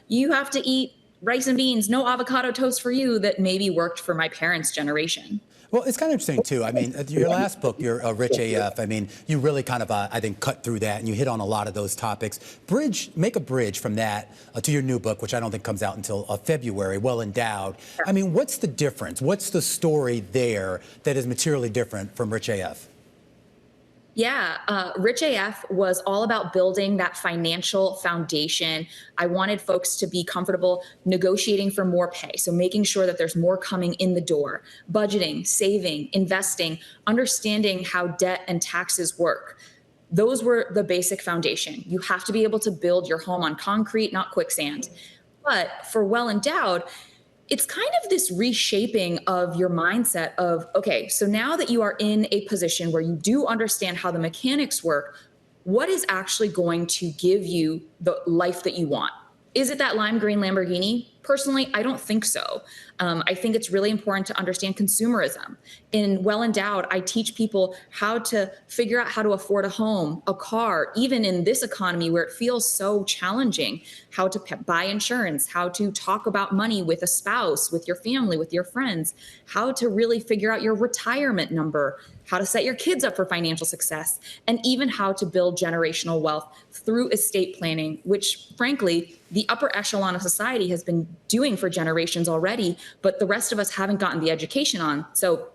you have to eat rice and beans, no avocado toast for you, that maybe worked for my parents' generation. Well, it's kind of interesting, too. I mean, your last book, your Rich AF, you really kind of, I think, cut through that, and you hit on a lot of those topics. Make a bridge from that to your new book, which I don't think comes out until February, Well Endowed. I mean, what's the difference? What's the story there that is materially different from Rich AF? Yeah, Rich AF was all about building that financial foundation. I wanted folks to be comfortable negotiating for more pay, so making sure that there's more coming in the door, budgeting, saving, investing, understanding how debt and taxes work. Those were the basic foundation. You have to be able to build your home on concrete, not quicksand. But for Well Endowed, it's kind of this reshaping of your mindset of, okay, so now that you are in a position where you do understand how the mechanics work, what is actually going to give you the life that you want? Is it that lime green Lamborghini? Personally, I don't think so. I think it's really important to understand consumerism. In Well Endowed, I teach people how to figure out how to afford a home, a car, even in this economy where it feels so challenging, how to buy insurance, how to talk about money with a spouse, with your family, with your friends, how to really figure out your retirement number, how to set your kids up for financial success, and even how to build generational wealth through estate planning, which frankly, the upper echelon of society has been doing for generations already, but the rest of us haven't gotten the education on. So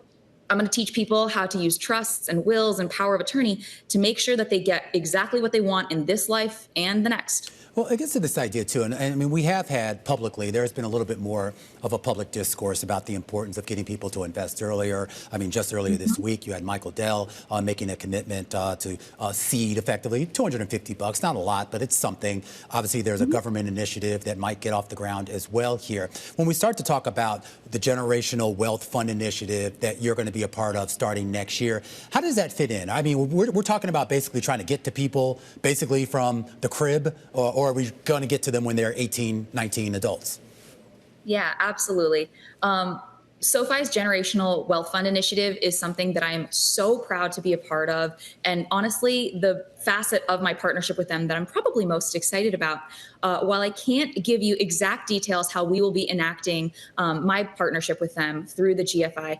I'm going to teach people how to use trusts and wills and power of attorney to make sure that they get exactly what they want in this life and the next. Well, it gets to this idea, too, and I mean, we have had publicly, there's been a little bit more of a public discourse about the importance of getting people to invest earlier. I mean, just earlier this week, you had Michael Dell making a commitment to seed effectively $250, not a lot, but it's something. Obviously, there's a government initiative that might get off the ground as well here. When we start to talk about the Generational Wealth Fund initiative that you're going to be a part of starting next year, how does that fit in? I mean, we're talking about basically trying to get to people basically from the crib, or are we going to get to them when they're 18, 19 adults? Yeah, absolutely. SoFi's Generational Wealth Fund initiative is something that I am so proud to be a part of. And honestly, the facet of my partnership with them that I'm probably most excited about, while I can't give you exact details how we will be enacting my partnership with them through the GWFI,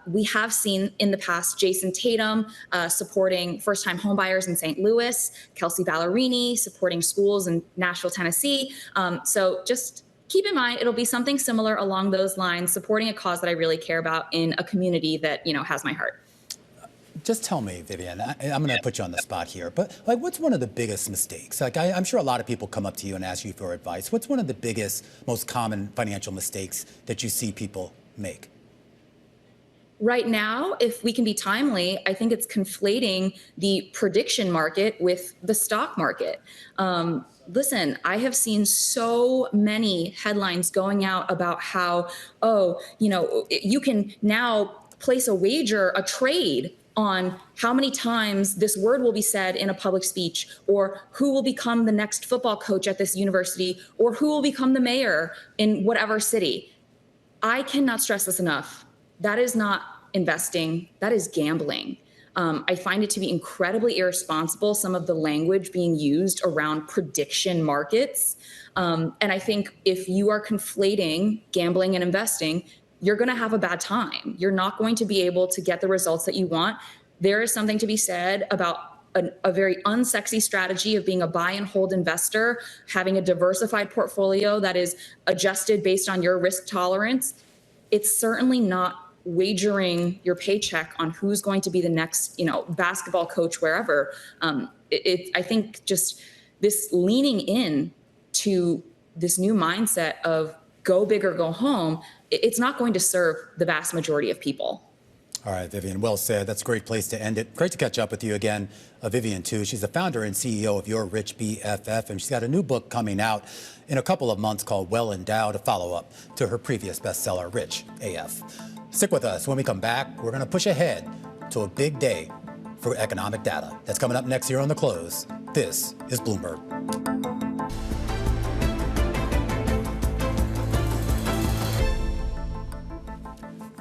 we have seen in the past Jason Tatum supporting first-time homebuyers in St. Louis, Kelsey Ballerini supporting schools in Nashville, Tennessee. So just keep in mind, it'll be something similar along those lines, supporting a cause that I really care about in a community that, has my heart. Just tell me, Vivian, I'm going to put you on the spot here, but like, what's one of the biggest mistakes? Like, I'm sure a lot of people come up to you and ask you for advice. What's one of the biggest, most common financial mistakes that you see people make? Right now, if we can be timely, I think it's conflating the prediction market with the stock market. Listen, I have seen so many headlines going out about how, you can now place a wager, a trade on how many times this word will be said in a public speech, or who will become the next football coach at this university, or who will become the mayor in whatever city. I cannot stress this enough. That is not investing, that is gambling. I find it to be incredibly irresponsible, some of the language being used around prediction markets. And I think if you are conflating gambling and investing, you're going to have a bad time. You're not going to be able to get the results that you want. There is something to be said about a very unsexy strategy of being a buy and hold investor, having a diversified portfolio that is adjusted based on your risk tolerance. It's certainly not wagering your paycheck on who's going to be the next, basketball coach wherever. I think just this leaning in to this new mindset of go big or go home, it's not going to serve the vast majority of people. All right, Vivian, well said. That's a great place to end it. Great to catch up with you again. Vivian, too. She's the founder and CEO of Your Rich BFF, and she's got a new book coming out in a couple of months called Well Endowed, a follow-up to her previous bestseller, Rich AF. Stick with us. When we come back, we're going to push ahead to a big day for economic data. That's coming up next here on The Close. This is Bloomberg.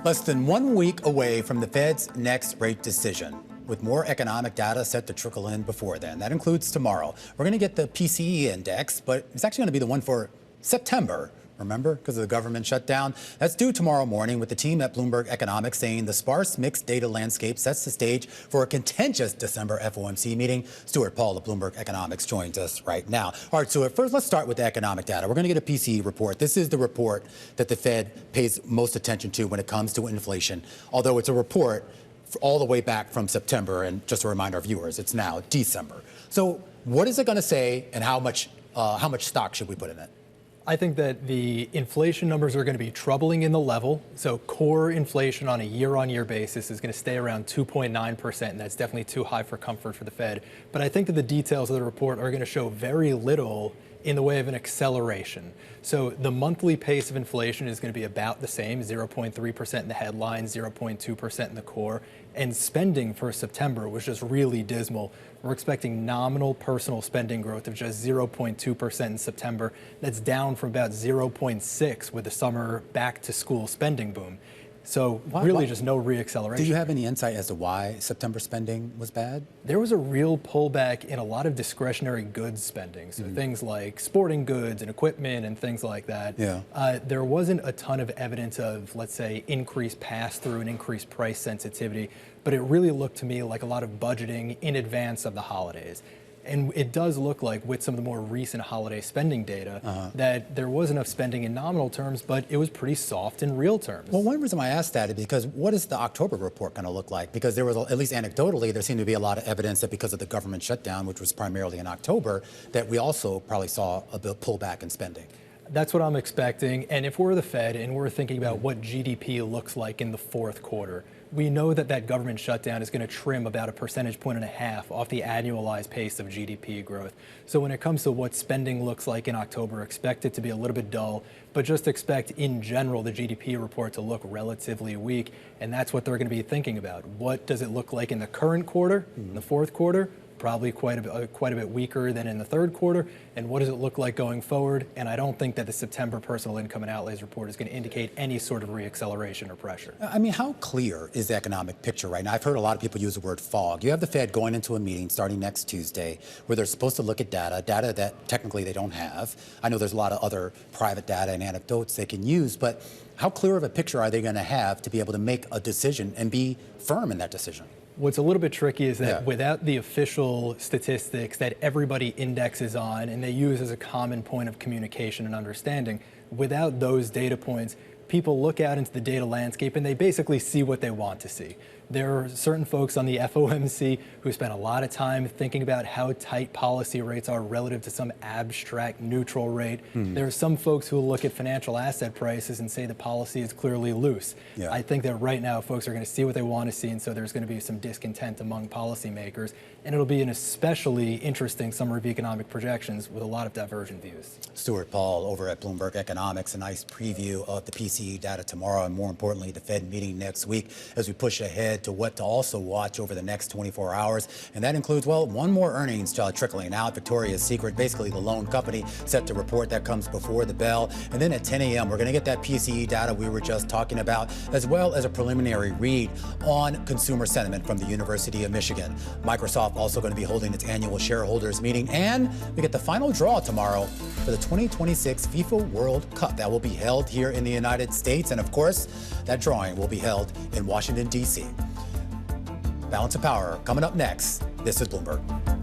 Less than 1 week away from the Fed's next rate decision, with more economic data set to trickle in before then. That includes tomorrow. We're going to get the PCE index, but it's actually going to be the one for September. Remember, because of the government shutdown? That's due tomorrow morning, with the team at Bloomberg Economics saying the sparse mixed data landscape sets the stage for a contentious December FOMC meeting. Stuart Paul of Bloomberg Economics joins us right now. All right, Stuart, first let's start with the economic data. We're going to get a PCE report. This is the report that the Fed pays most attention to when it comes to inflation, although it's a report all the way back from September. And just to remind our viewers, it's now December. So what is it going to say, and how much stock should we put in it? I think that the inflation numbers are going to be troubling in the level. So core inflation on a year-on-year basis is going to stay around 2.9%, and that's definitely too high for comfort for the Fed. But I think that the details of the report are going to show very little in the way of an acceleration. So the monthly pace of inflation is going to be about the same, 0.3% in the headline, 0.2% in the core. And spending for September was just really dismal. We're expecting nominal personal spending growth of just 0.2% in September. That's down from about 0.6 with the summer back to school spending boom. So really just no reacceleration. Do you have any insight as to why September spending was bad? There was a real pullback in a lot of discretionary goods spending. So things like sporting goods and equipment and things like that. Yeah. There wasn't a ton of evidence of, let's say, increased pass-through and increased price sensitivity, but it really looked to me like a lot of budgeting in advance of the holidays. And it does look like with some of the more recent holiday spending data that there was enough spending in nominal terms, but it was pretty soft in real terms. Well, one reason I asked that is because what is the October report going to look like? Because there was, at least anecdotally, there seemed to be a lot of evidence that because of the government shutdown, which was primarily in October, that we also probably saw a bit pullback in spending. That's what I'm expecting. And if we're the Fed and we're thinking about what GDP looks like in the fourth quarter, we know that that government shutdown is going to trim about 1.5 percentage points off the annualized pace of GDP growth. So when it comes to what spending looks like in October, expect it to be a little bit dull, but just expect in general the GDP report to look relatively weak. And that's what they're going to be thinking about. What does it look like in the current quarter, in the fourth quarter? Probably quite a bit weaker than in the third quarter. And what does it look like going forward? And I don't think that the September personal income and outlays report is going to indicate any sort of reacceleration or pressure. I mean, how clear is the economic picture right now? I've heard a lot of people use the word fog. You have the Fed going into a meeting starting next Tuesday where they're supposed to look at data that technically they don't have. I know there's a lot of other private data and anecdotes they can use, but how clear of a picture are they going to have to be able to make a decision and be firm in that decision? What's a little bit tricky is that without the official statistics that everybody indexes on and they use as a common point of communication and understanding, without those data points, people look out into the data landscape and they basically see what they want to see. There are certain folks on the FOMC who spend a lot of time thinking about how tight policy rates are relative to some abstract neutral rate. There are some folks who will look at financial asset prices and say the policy is clearly loose. I think that right now folks are going to see what they want to see, and so there's going to be some discontent among policymakers. And it'll be an especially interesting summer of economic projections with a lot of divergent views. Stuart Paul over at Bloomberg Economics, a nice preview of the PCE data tomorrow, and more importantly, the Fed meeting next week as we push ahead to what to also watch over the next 24 hours. And that includes, well, one more earnings trickling out. Victoria's Secret, basically the loan company, set to report. That comes before the bell. And then at 10 a.m., we're going to get that PCE data we were just talking about, as well as a preliminary read on consumer sentiment from the University of Michigan. Microsoft also going to be holding its annual shareholders meeting. And we get the final draw tomorrow for the 2026 FIFA World Cup. That will be held here in the United States. And of course, that drawing will be held in Washington, D.C. Balance of Power coming up next. This is Bloomberg.